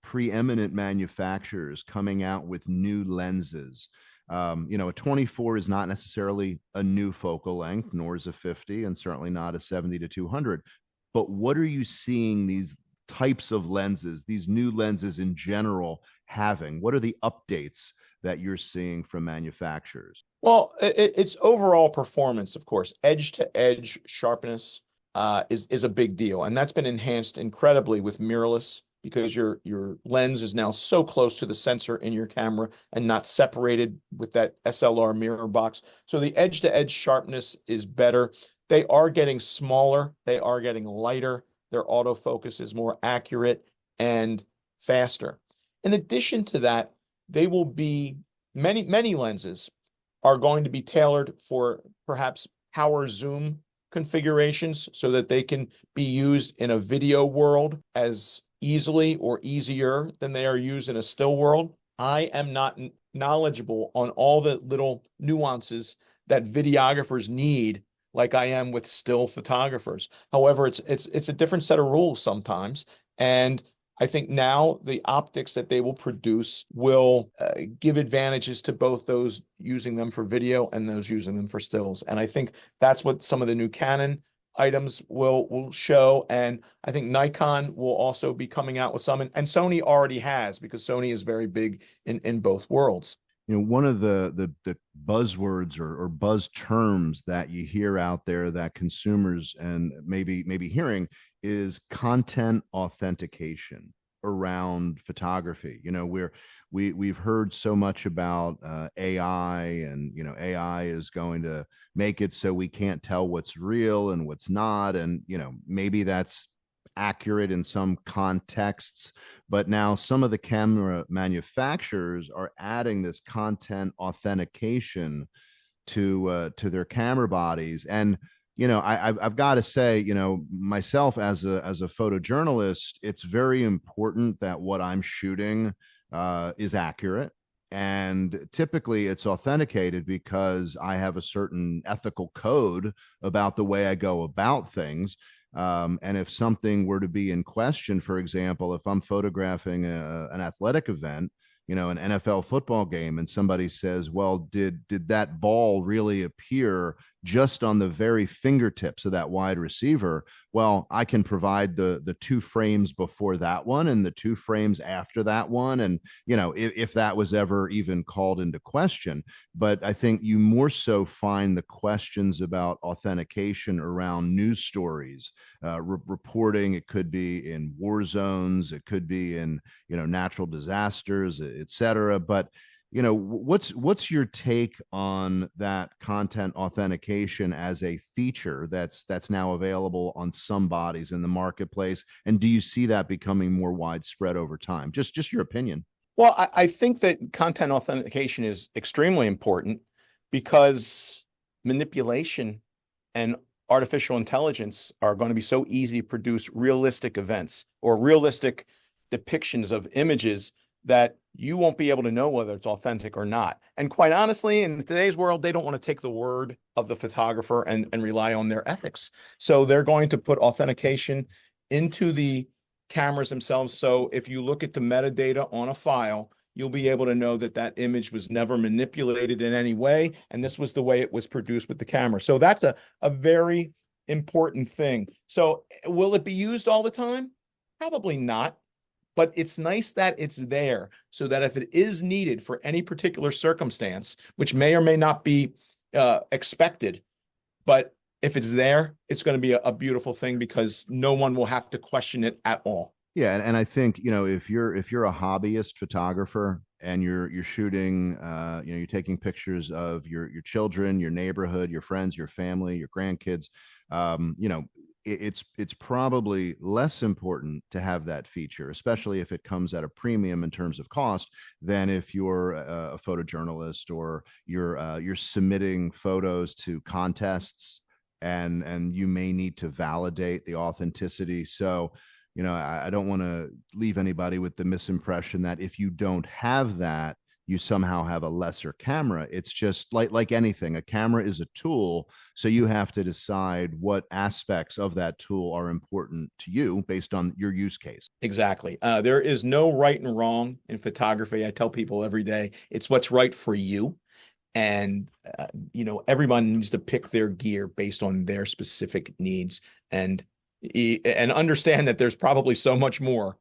preeminent manufacturers coming out with new lenses. A 24 is not necessarily a new focal length, nor is a 50, and certainly not a 70 to 200. But what are you seeing these types of lenses, these new lenses in general, having? What are the updates that you're seeing from manufacturers? Well, it's overall performance, of course. Edge to edge sharpness is a big deal, and that's been enhanced incredibly with mirrorless because your lens is now so close to the sensor in your camera and not separated with that SLR mirror box. So the edge to edge sharpness is better. They are getting smaller. They are getting lighter. Their autofocus is more accurate and faster. In addition to that, they will be many lenses are going to be tailored for perhaps power zoom configurations so that they can be used in a video world as easily or easier than they are used in a still world. I am not knowledgeable on all the little nuances that videographers need like I am with still photographers. However, it's a different set of rules sometimes, and I think now the optics that they will produce will give advantages to both those using them for video and those using them for stills. And I think that's what some of the new Canon items will show. And I think Nikon will also be coming out with some, and Sony already has, because Sony is very big in both worlds. One of the buzzwords or buzz terms that you hear out there that consumers and maybe hearing is content authentication around photography. We've heard so much about AI, and AI is going to make it so we can't tell what's real and what's not, and maybe that's accurate in some contexts, but now some of the camera manufacturers are adding this content authentication to their camera bodies. And I've got to say, myself as a photojournalist, it's very important that what I'm shooting is accurate. And typically it's authenticated because I have a certain ethical code about the way I go about things. And if something were to be in question, for example, if I'm photographing an athletic event, an NFL football game, and somebody says, well, did that ball really appear just on the very fingertips of that wide receiver? Well, I can provide the 2 frames before that one and the 2 frames after that one. And, if that was ever even called into question. But I think you more so find the questions about authentication around news stories, reporting. It could be in war zones, it could be in, natural disasters, et cetera. But what's your take on that content authentication as a feature that's now available on some bodies in the marketplace? And do you see that becoming more widespread over time? Just your opinion. Well, I think that content authentication is extremely important because manipulation and artificial intelligence are going to be so easy to produce realistic events or realistic depictions of images that you won't be able to know whether it's authentic or not. And quite honestly, in today's world, they don't want to take the word of the photographer and rely on their ethics. So they're going to put authentication into the cameras themselves. So if you look at the metadata on a file, you'll be able to know that that image was never manipulated in any way, and this was the way it was produced with the camera. So that's a very important thing. So will it be used all the time? Probably not. But it's nice that it's there so that if it is needed for any particular circumstance, which may or may not be expected, but if it's there, it's going to be a beautiful thing because no one will have to question it at all. Yeah, and I think if you're a hobbyist photographer and you're shooting, you're taking pictures of your children, your neighborhood, your friends, your family, your grandkids, it's probably less important to have that feature, especially if it comes at a premium in terms of cost, than if you're a photojournalist or you're submitting photos to contests and you may need to validate the authenticity. So, I don't want to leave anybody with the misimpression that if you don't have that, you somehow have a lesser camera. It's just like anything. A camera is a tool, so you have to decide what aspects of that tool are important to you based on your use case. Exactly. There is no right and wrong in photography. I tell people every day, it's what's right for you. And, everyone needs to pick their gear based on their specific needs and understand that there's probably so much more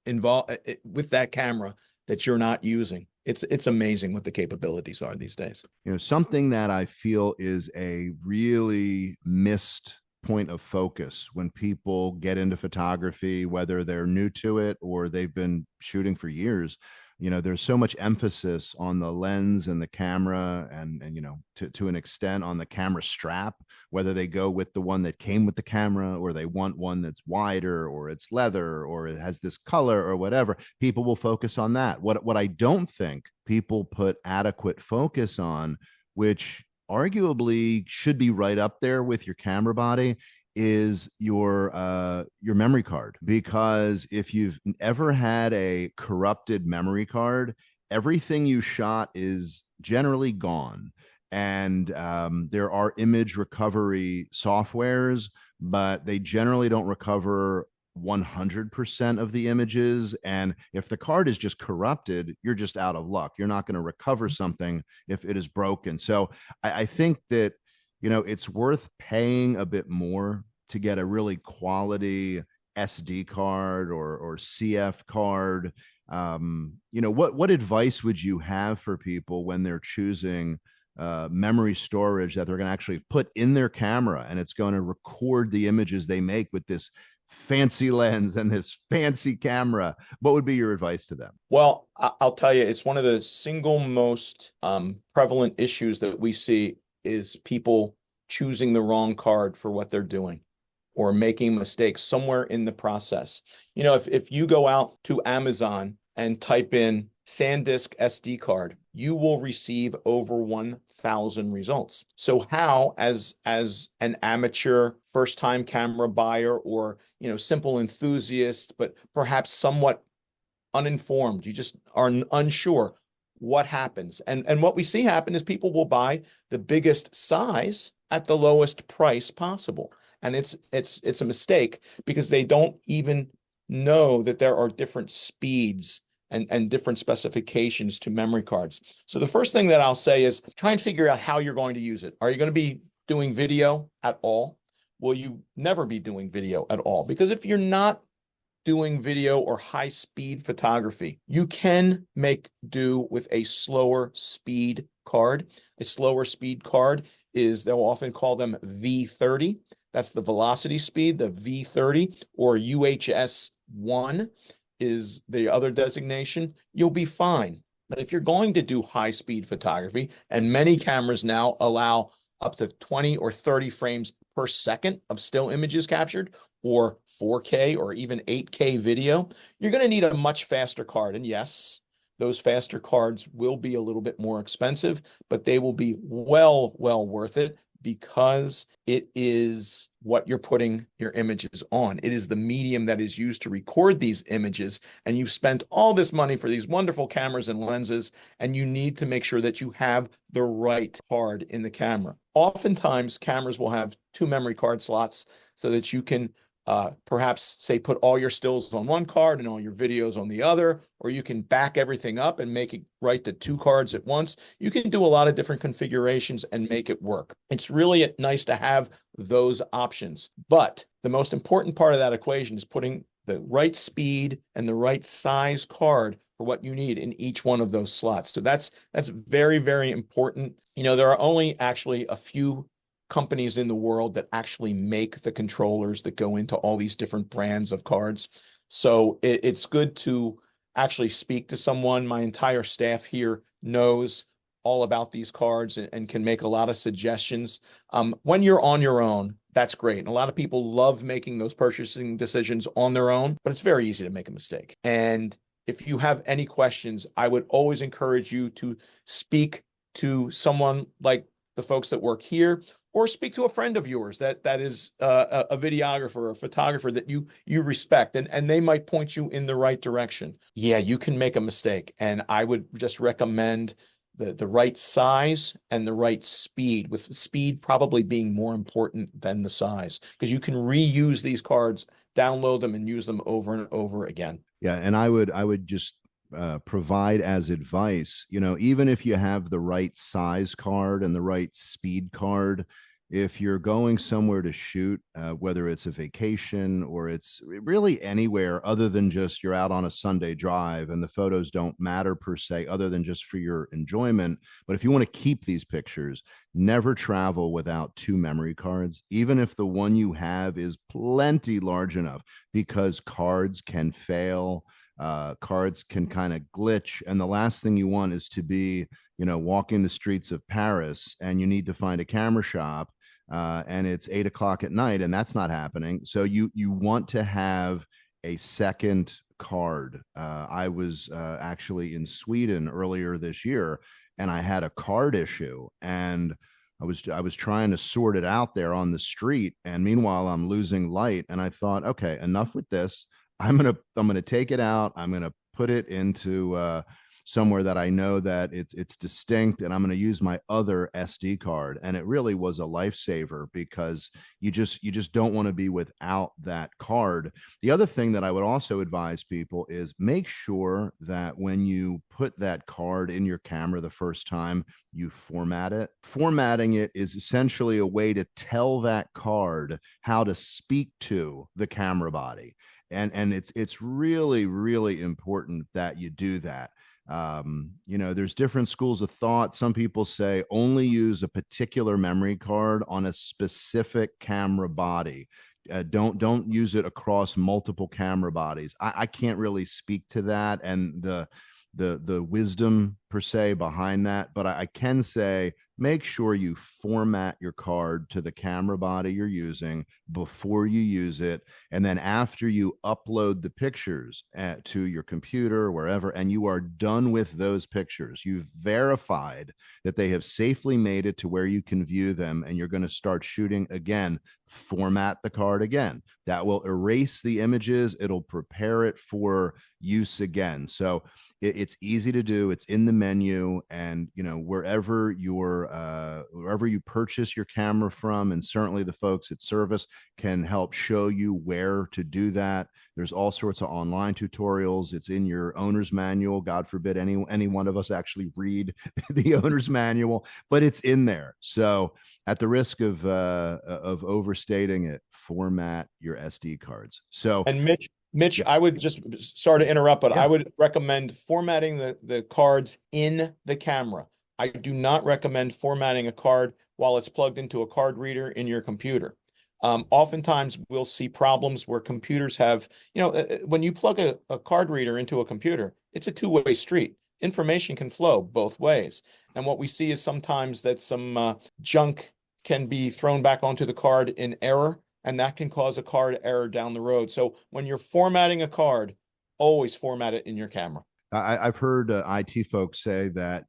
involved with that camera that you're not using. It's amazing what the capabilities are these days. Something that I feel is a really missed point of focus when people get into photography, whether they're new to it or they've been shooting for years. There's so much emphasis on the lens and the camera and to an extent on the camera strap, whether they go with the one that came with the camera or they want one that's wider or it's leather or it has this color or whatever. People will focus on that. What I don't think people put adequate focus on, which arguably should be right up there with your camera body, is your memory card. Because if you've ever had a corrupted memory card, everything you shot is generally gone. And there are image recovery softwares, but they generally don't recover 100% of the images. And if the card is just corrupted, you're just out of luck. You're not going to recover something if it is broken. So I think that it's worth paying a bit more to get a really quality SD card or CF card. What advice would you have for people when they're choosing memory storage that they're going to actually put in their camera and it's going to record the images they make with this fancy lens and this fancy camera? What would be your advice to them? Well, I'll tell you, it's one of the single most prevalent issues that we see is people choosing the wrong card for what they're doing or making mistakes somewhere in the process. If you go out to Amazon and type in SanDisk SD card, you will receive over 1,000 results. So how, as an amateur first-time camera buyer or, simple enthusiast, but perhaps somewhat uninformed, you just are unsure what happens. And what we see happen is people will buy the biggest size at the lowest price possible. And it's a mistake because they don't even know that there are different speeds and different specifications to memory cards. So the first thing that I'll say is try and figure out how you're going to use it. Are you going to be doing video at all? Will you never be doing video at all? Because if you're not doing video or high-speed photography, you can make do with a slower speed card. A slower speed card is, they'll often call them V30. That's the velocity speed, the V30, or UHS-1 is the other designation. You'll be fine. But if you're going to do high-speed photography, and many cameras now allow up to 20 or 30 frames per second of still images captured, or 4K or even 8K video, you're going to need a much faster card. And yes, those faster cards will be a little bit more expensive, but they will be well worth it because it is what you're putting your images on. It is the medium that is used to record these images, and you've spent all this money for these wonderful cameras and lenses, and you need to make sure that you have the right card in the camera. Oftentimes, cameras will have 2 memory card slots so that you can perhaps say put all your stills on one card and all your videos on the other, or you can back everything up and make it write to 2 cards at once. You can do a lot of different configurations and make it work. It's really nice to have those options. But the most important part of that equation is putting the right speed and the right size card for what you need in each one of those slots. So that's very important. There are only actually a few companies in the world that actually make the controllers that go into all these different brands of cards. So it's good to actually speak to someone. My entire staff here knows all about these cards and can make a lot of suggestions. When you're on your own, that's great. And a lot of people love making those purchasing decisions on their own, but it's very easy to make a mistake. And if you have any questions, I would always encourage you to speak to someone like the folks that work here, or speak to a friend of yours that is a videographer or a photographer that you respect, and they might point you in the right direction. Yeah, you can make a mistake, and I would just recommend the right size and the right speed, with speed probably being more important than the size, because you can reuse these cards, download them, and use them over and over again. Yeah, and I would just provide as advice, even if you have the right size card and the right speed card, if you're going somewhere to shoot, whether it's a vacation or it's really anywhere other than just you're out on a Sunday drive and the photos don't matter per se, other than just for your enjoyment. But if you want to keep these pictures, never travel without two memory cards, even if the one you have is plenty large enough, because cards can fail. Cards can kind of glitch, and the last thing you want is to be, walking the streets of Paris and you need to find a camera shop, and it's 8 o'clock at night, and that's not happening. So you want to have a second card. I was actually in Sweden earlier this year, and I had a card issue, and I was trying to sort it out there on the street, and meanwhile I'm losing light, and I thought, okay, enough with this. I'm gonna take it out. I'm gonna put it into somewhere that I know that it's distinct, and I'm gonna use my other SD card. And it really was a lifesaver, because you just don't want to be without that card. The other thing that I would also advise people is make sure that when you put that card in your camera the first time, you format it. Formatting it is essentially a way to tell that card how to speak to the camera body, and it's really, really important that you do that. There's different schools of thought. Some people say only use a particular memory card on a specific camera body. Don't use it across multiple camera bodies. I can't really speak to that and the wisdom per se behind that, but I can say make sure you format your card to the camera body you're using before you use it. And then after you upload the pictures to your computer, wherever, and you are done with those pictures, you've verified that they have safely made it to where you can view them, and you're going to start shooting again, format the card again. That will erase the images. It'll prepare it for use again. So it's easy to do. It's in the menu, and wherever you purchase your camera from, and certainly the folks at Service can help show you where to do that. There's all sorts of online tutorials. It's in your owner's manual. God forbid any one of us actually read the owner's manual, but it's in there. So at the risk of overstating it, format your SD cards. So, And Mitch, yeah, I would just, sorry to interrupt, but I yeah. would recommend formatting the cards in the camera. I do not recommend formatting a card while it's plugged into a card reader in your computer. Oftentimes we'll see problems where computers have, when you plug a card reader into a computer, it's a two-way street. Information can flow both ways. And what we see is sometimes that some junk can be thrown back onto the card in error, and that can cause a card error down the road. So when you're formatting a card, always format it in your camera. I've heard IT folks say that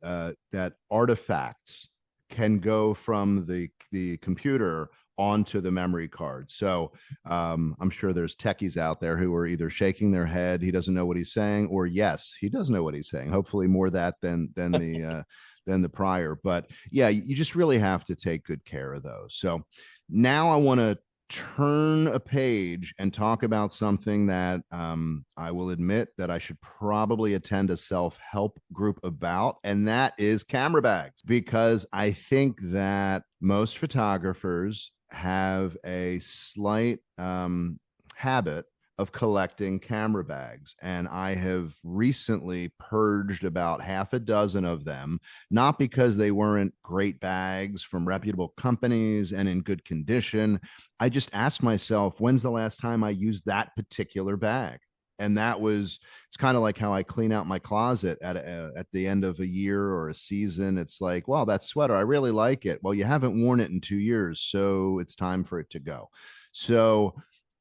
that artifacts can go from the computer onto the memory card. So I'm sure there's techies out there who are either shaking their head, he doesn't know what he's saying, or yes, he does know what he's saying. Hopefully more that than the prior. But yeah, you just really have to take good care of those. So now I want to turn a page and talk about something that I will admit that I should probably attend a self-help group about, and that is camera bags, because I think that most photographers have a slight habit of collecting camera bags. And I have recently purged about half a dozen of them, not because they weren't great bags from reputable companies and in good condition. I just asked myself, when's the last time I used that particular bag? And it's kind of like how I clean out my closet at the end of a year or a season. It's like, well, that sweater, I really like it. Well, you haven't worn it in 2 years, so it's time for it to go. So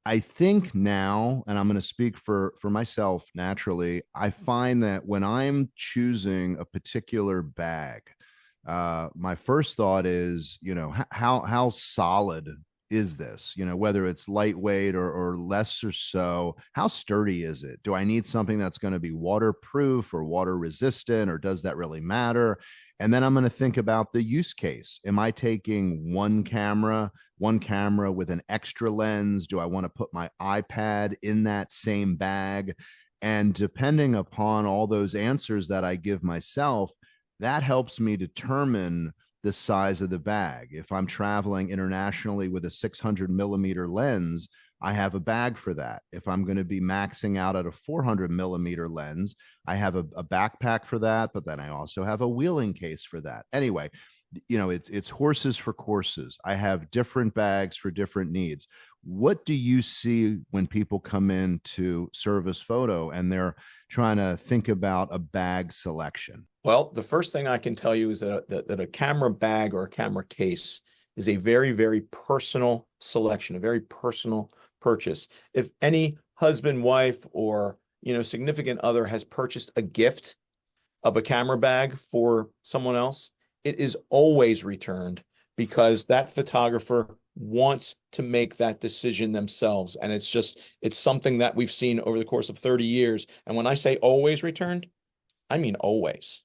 I think now, and I'm going to speak for myself naturally, I find that when I'm choosing a particular bag, my first thought is, how solid is this? Whether it's lightweight or less or so, how sturdy is it? Do I need something that's going to be waterproof or water resistant, or does that really matter? And then I'm going to think about the use case. Am I taking one camera with an extra lens? Do I want to put my iPad in that same bag? And depending upon all those answers that I give myself, that helps me determine the size of the bag. If I'm traveling internationally with a 600 millimeter lens, I have a bag for that. If I'm going to be maxing out at a 400 millimeter lens, I have a backpack for that, but then I also have a wheeling case for that. Anyway, it's horses for courses. I have different bags for different needs. What do you see when people come in to Service Photo and they're trying to think about a bag selection? Well, the first thing I can tell you is that a camera bag or a camera case is a very, very personal selection, a very personal purchase. If any husband, wife, or significant other has purchased a gift of a camera bag for someone else, it is always returned because that photographer wants to make that decision themselves. And it's something that we've seen over the course of 30 years. And when I say always returned, I mean always.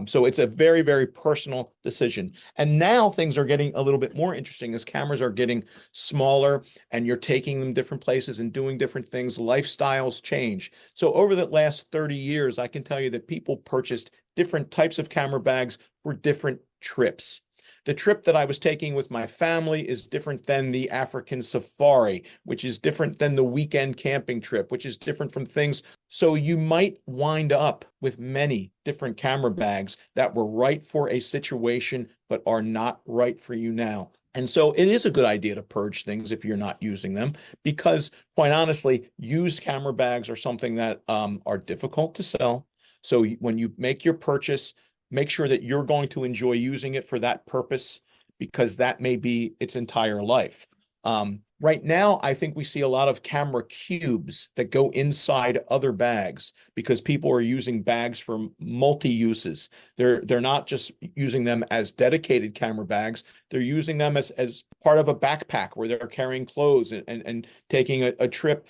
So it's a very, very personal decision. And now things are getting a little bit more interesting as cameras are getting smaller and you're taking them different places and doing different things. Lifestyles change. So over the last 30 years, I can tell you that people purchased different types of camera bags for different trips. The trip that I was taking with my family is different than the African safari, which is different than the weekend camping trip, which is different from things. So you might wind up with many different camera bags that were right for a situation, but are not right for you now. And so it is a good idea to purge things if you're not using them, because quite honestly, used camera bags are something that are difficult to sell. So when you make your purchase, make sure that you're going to enjoy using it for that purpose, because that may be its entire life. Right now, I think we see a lot of camera cubes that go inside other bags because people are using bags for multi-uses. They're not just using them as dedicated camera bags. They're using them as part of a backpack where they're carrying clothes and taking a trip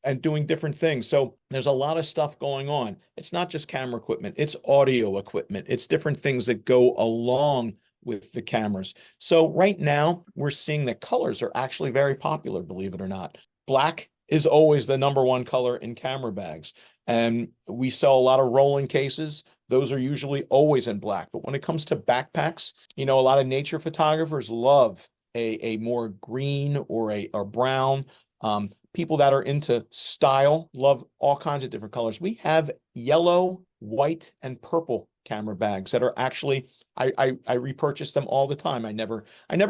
and doing different things. So there's a lot of stuff going on. It's not just camera equipment, it's audio equipment. It's different things that go along with the cameras. So right now we're seeing that colors are actually very popular, believe it or not. Black is always the number one color in camera bags. And we sell a lot of rolling cases. Those are usually always in black. But when it comes to backpacks, a lot of nature photographers love a more green or brown. People that are into style love all kinds of different colors. We have yellow, white, and purple camera bags that are actually, I repurchase them all the time. I never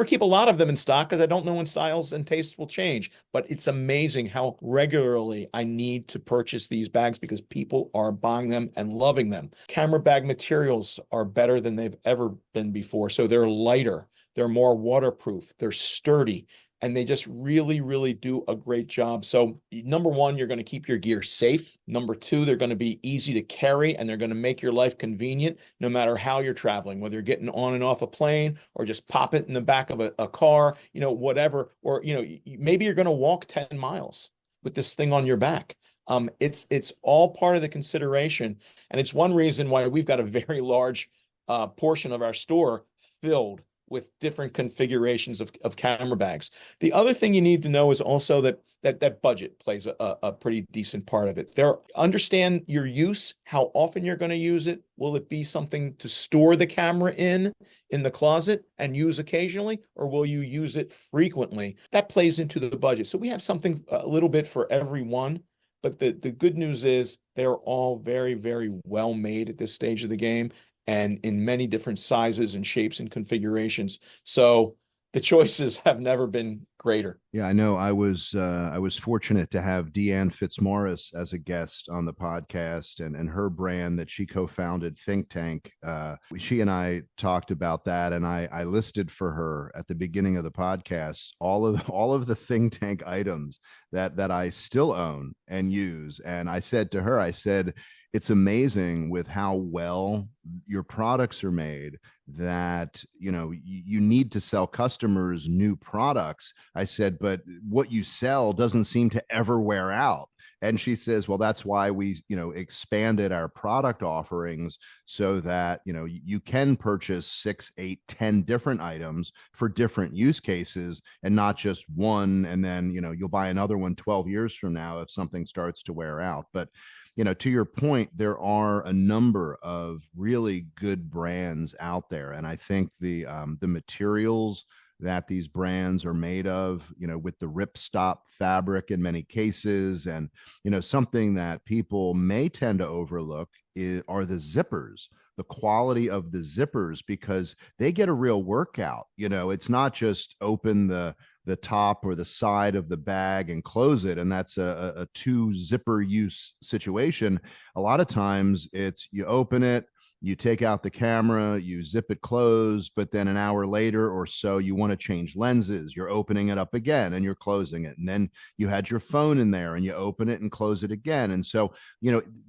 keep a lot of them in stock because I don't know when styles and tastes will change. But it's amazing how regularly I need to purchase these bags because people are buying them and loving them. Camera bag materials are better than they've ever been before. So they're lighter, they're more waterproof, they're sturdy, and they just really, really do a great job. So number one, you're going to keep your gear safe. Number two, they're going to be easy to carry and they're going to make your life convenient no matter how you're traveling, whether you're getting on and off a plane or just pop it in the back of a car, whatever. Or, maybe you're going to walk 10 miles with this thing on your back. It's all part of the consideration. And it's one reason why we've got a very large portion of our store filled with different configurations of camera bags. The other thing you need to know is also that budget plays a pretty decent part of it. Understand your use, how often you're going to use it. Will it be something to store the camera in the closet and use occasionally, or will you use it frequently? That plays into the budget. So we have something a little bit for everyone. But the good news is they're all very, very well made at this stage of the game, and in many different sizes and shapes and configurations. So the choices have never been greater. Yeah, I know. I was fortunate to have Deanne Fitzmaurice as a guest on the podcast, and her brand that she co-founded, Think Tank. She and I talked about that, and I listed for her at the beginning of the podcast all of the Think Tank items that I still own and use. And I said to her, it's amazing with how well your products are made that, you need to sell customers new products. I said, but what you sell doesn't seem to ever wear out. And she says, well, that's why we, expanded our product offerings so that, you can purchase 6, 8, 10 different items for different use cases and not just one. And then, you'll buy another one 12 years from now if something starts to wear out. But to your point, there are a number of really good brands out there, and I think the materials that these brands are made of, with the ripstop fabric in many cases, and something that people may tend to overlook are the zippers. The quality of the zippers, because they get a real workout. It's not just open the top or the side of the bag and close it, and that's a two zipper use situation. A lot of times it's you open it, you take out the camera, you zip it closed, but then an hour later or so you want to change lenses, you're opening it up again and you're closing it, and then you had your phone in there and you open it and close it again. And so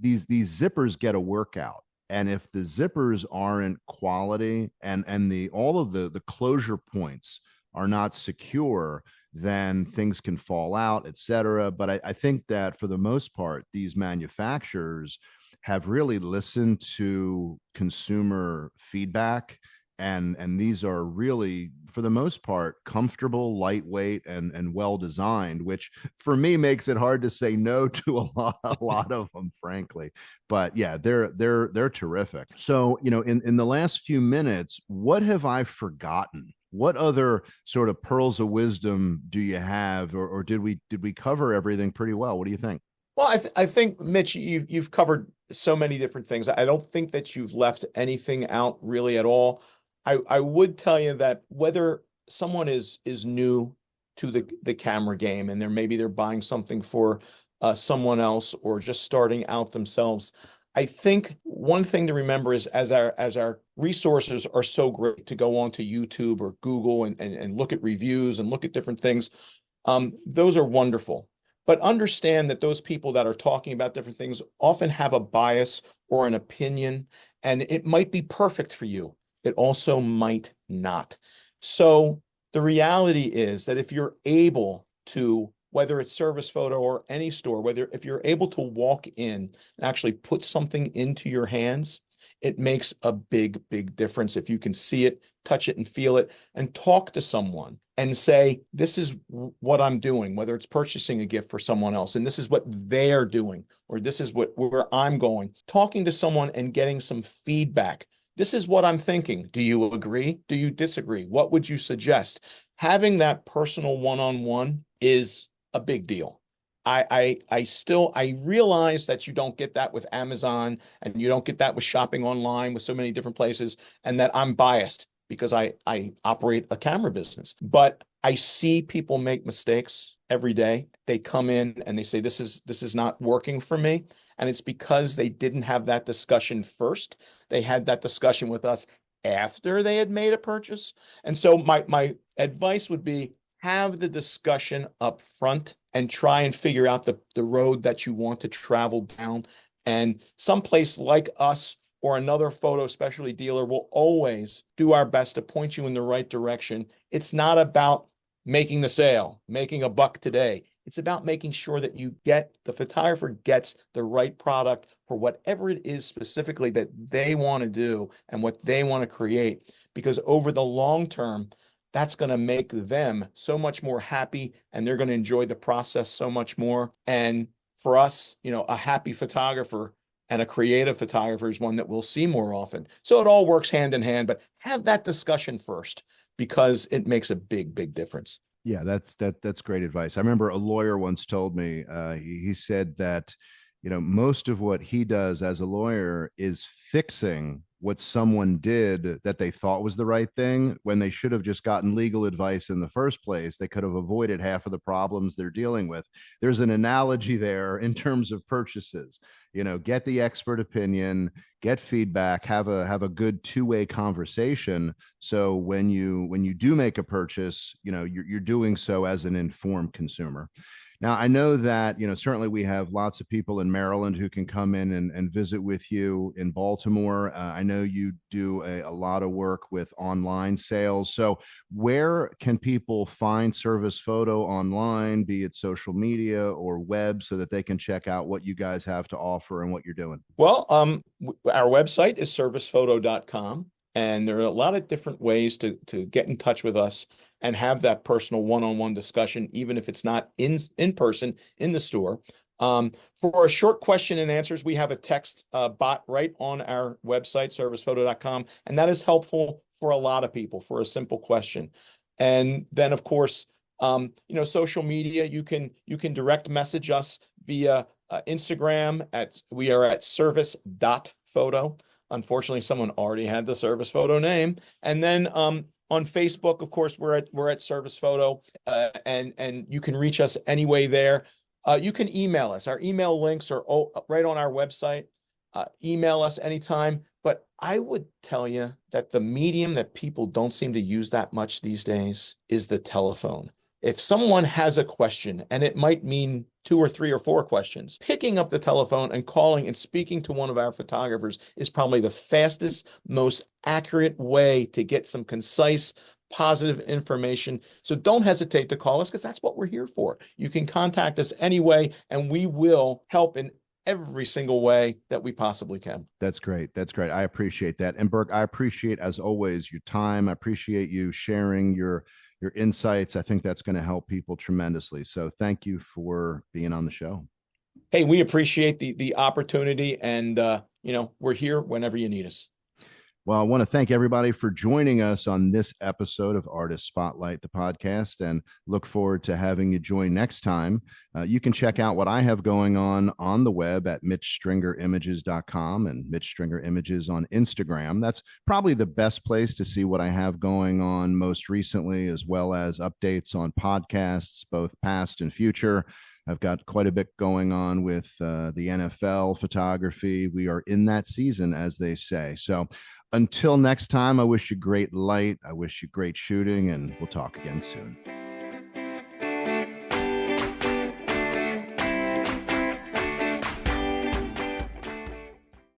these zippers get a workout, and if the zippers aren't quality, and the all of the closure points are not secure, then things can fall out, et cetera. But I think that for the most part, these manufacturers have really listened to consumer feedback. And these are really, for the most part, comfortable, lightweight, and well designed, which for me makes it hard to say no to a lot of them, frankly. But yeah, they're terrific. So, in the last few minutes, what have I forgotten? What other sort of pearls of wisdom do you have, or did we cover everything pretty well? What do you think? Well, I think, Mitch, you've covered so many different things. I don't think that you've left anything out really at all. I would tell you that whether someone is new to the camera game, and they're buying something for someone else, or just starting out themselves, I think one thing to remember is, as our resources are so great to go onto YouTube or Google and look at reviews and look at different things, those are wonderful. But understand that those people that are talking about different things often have a bias or an opinion, and it might be perfect for you. It also might not. So the reality is that if you're able to, whether it's Service Photo or any store, if you're able to walk in and actually put something into your hands, it makes a big, big difference if you can see it, touch it, and feel it, and talk to someone and say, this is what I'm doing, whether it's purchasing a gift for someone else, and this is what they're doing, or this is where I'm going. Talking to someone and getting some feedback. This is what I'm thinking. Do you agree? Do you disagree? What would you suggest? Having that personal one-on-one is a big deal. I realize that you don't get that with Amazon, and you don't get that with shopping online with so many different places, and that I'm biased because I operate a camera business. But I see people make mistakes every day. They come in and they say, this is not working for me. And it's because they didn't have that discussion first. They had that discussion with us after they had made a purchase. And so my advice would be, have the discussion up front and try and figure out the road that you want to travel down. And someplace like us or another photo specialty dealer will always do our best to point you in the right direction. It's not about making the sale, making a buck today. It's about making sure that the photographer gets the right product for whatever it is specifically that they want to do and what they want to create. Because over the long term, that's going to make them so much more happy, and they're going to enjoy the process so much more. And for us, a happy photographer and a creative photographer is one that we'll see more often. So it all works hand in hand, but have that discussion first, because it makes a big, big difference. Yeah, that's great advice. I remember a lawyer once told me, he said that, most of what he does as a lawyer is fixing what someone did that they thought was the right thing when they should have just gotten legal advice in the first place. They could have avoided half of the problems they're dealing with. There's an analogy there in terms of purchases. Get the expert opinion, get feedback, have a good two-way conversation. So when you do make a purchase, you're doing so as an informed consumer. Now, I know that, certainly we have lots of people in Maryland who can come in and visit with you in Baltimore. I know you do a lot of work with online sales. So, where can people find Service Photo online, be it social media or web, so that they can check out what you guys have to offer and what you're doing? Well, our website is servicephoto.com, and there are a lot of different ways to get in touch with us and have that personal one-on-one discussion, even if it's not in person in the store. For a short question and answers, we have a text bot right on our website, servicephoto.com, and that is helpful for a lot of people for a simple question. And then, of course, social media, you can direct message us via Instagram we are at service.photo. Unfortunately, someone already had the Service Photo name. And then on Facebook, of course, we're at Service Photo, and you can reach us anyway there. You can email us. Our email links are right on our website. Email us anytime. But I would tell you that the medium that people don't seem to use that much these days is the telephone. If someone has a question, and it might mean 2 or 3 or 4 questions, picking up the telephone and calling and speaking to one of our photographers is probably the fastest, most accurate way to get some concise, positive information. So don't hesitate to call us, because that's what we're here for. You can contact us anyway, and we will help in every single way that we possibly can. That's great. That's great. I appreciate that. And Burke, I appreciate, as always, your time. I appreciate you sharing your insights. I think that's going to help people tremendously. So thank you for being on the show. Hey, we appreciate the opportunity, and we're here whenever you need us. Well, I want to thank everybody for joining us on this episode of Artist Spotlight, the podcast, and look forward to having you join next time. You can check out what I have going on the web at mitchstringer.images.com and Mitch Stringer Images on Instagram. That's probably the best place to see what I have going on most recently, as well as updates on podcasts, both past and future. I've got quite a bit going on with the NFL photography. We are in that season, as they say. So until next time, I wish you great light. I wish you great shooting, and we'll talk again soon.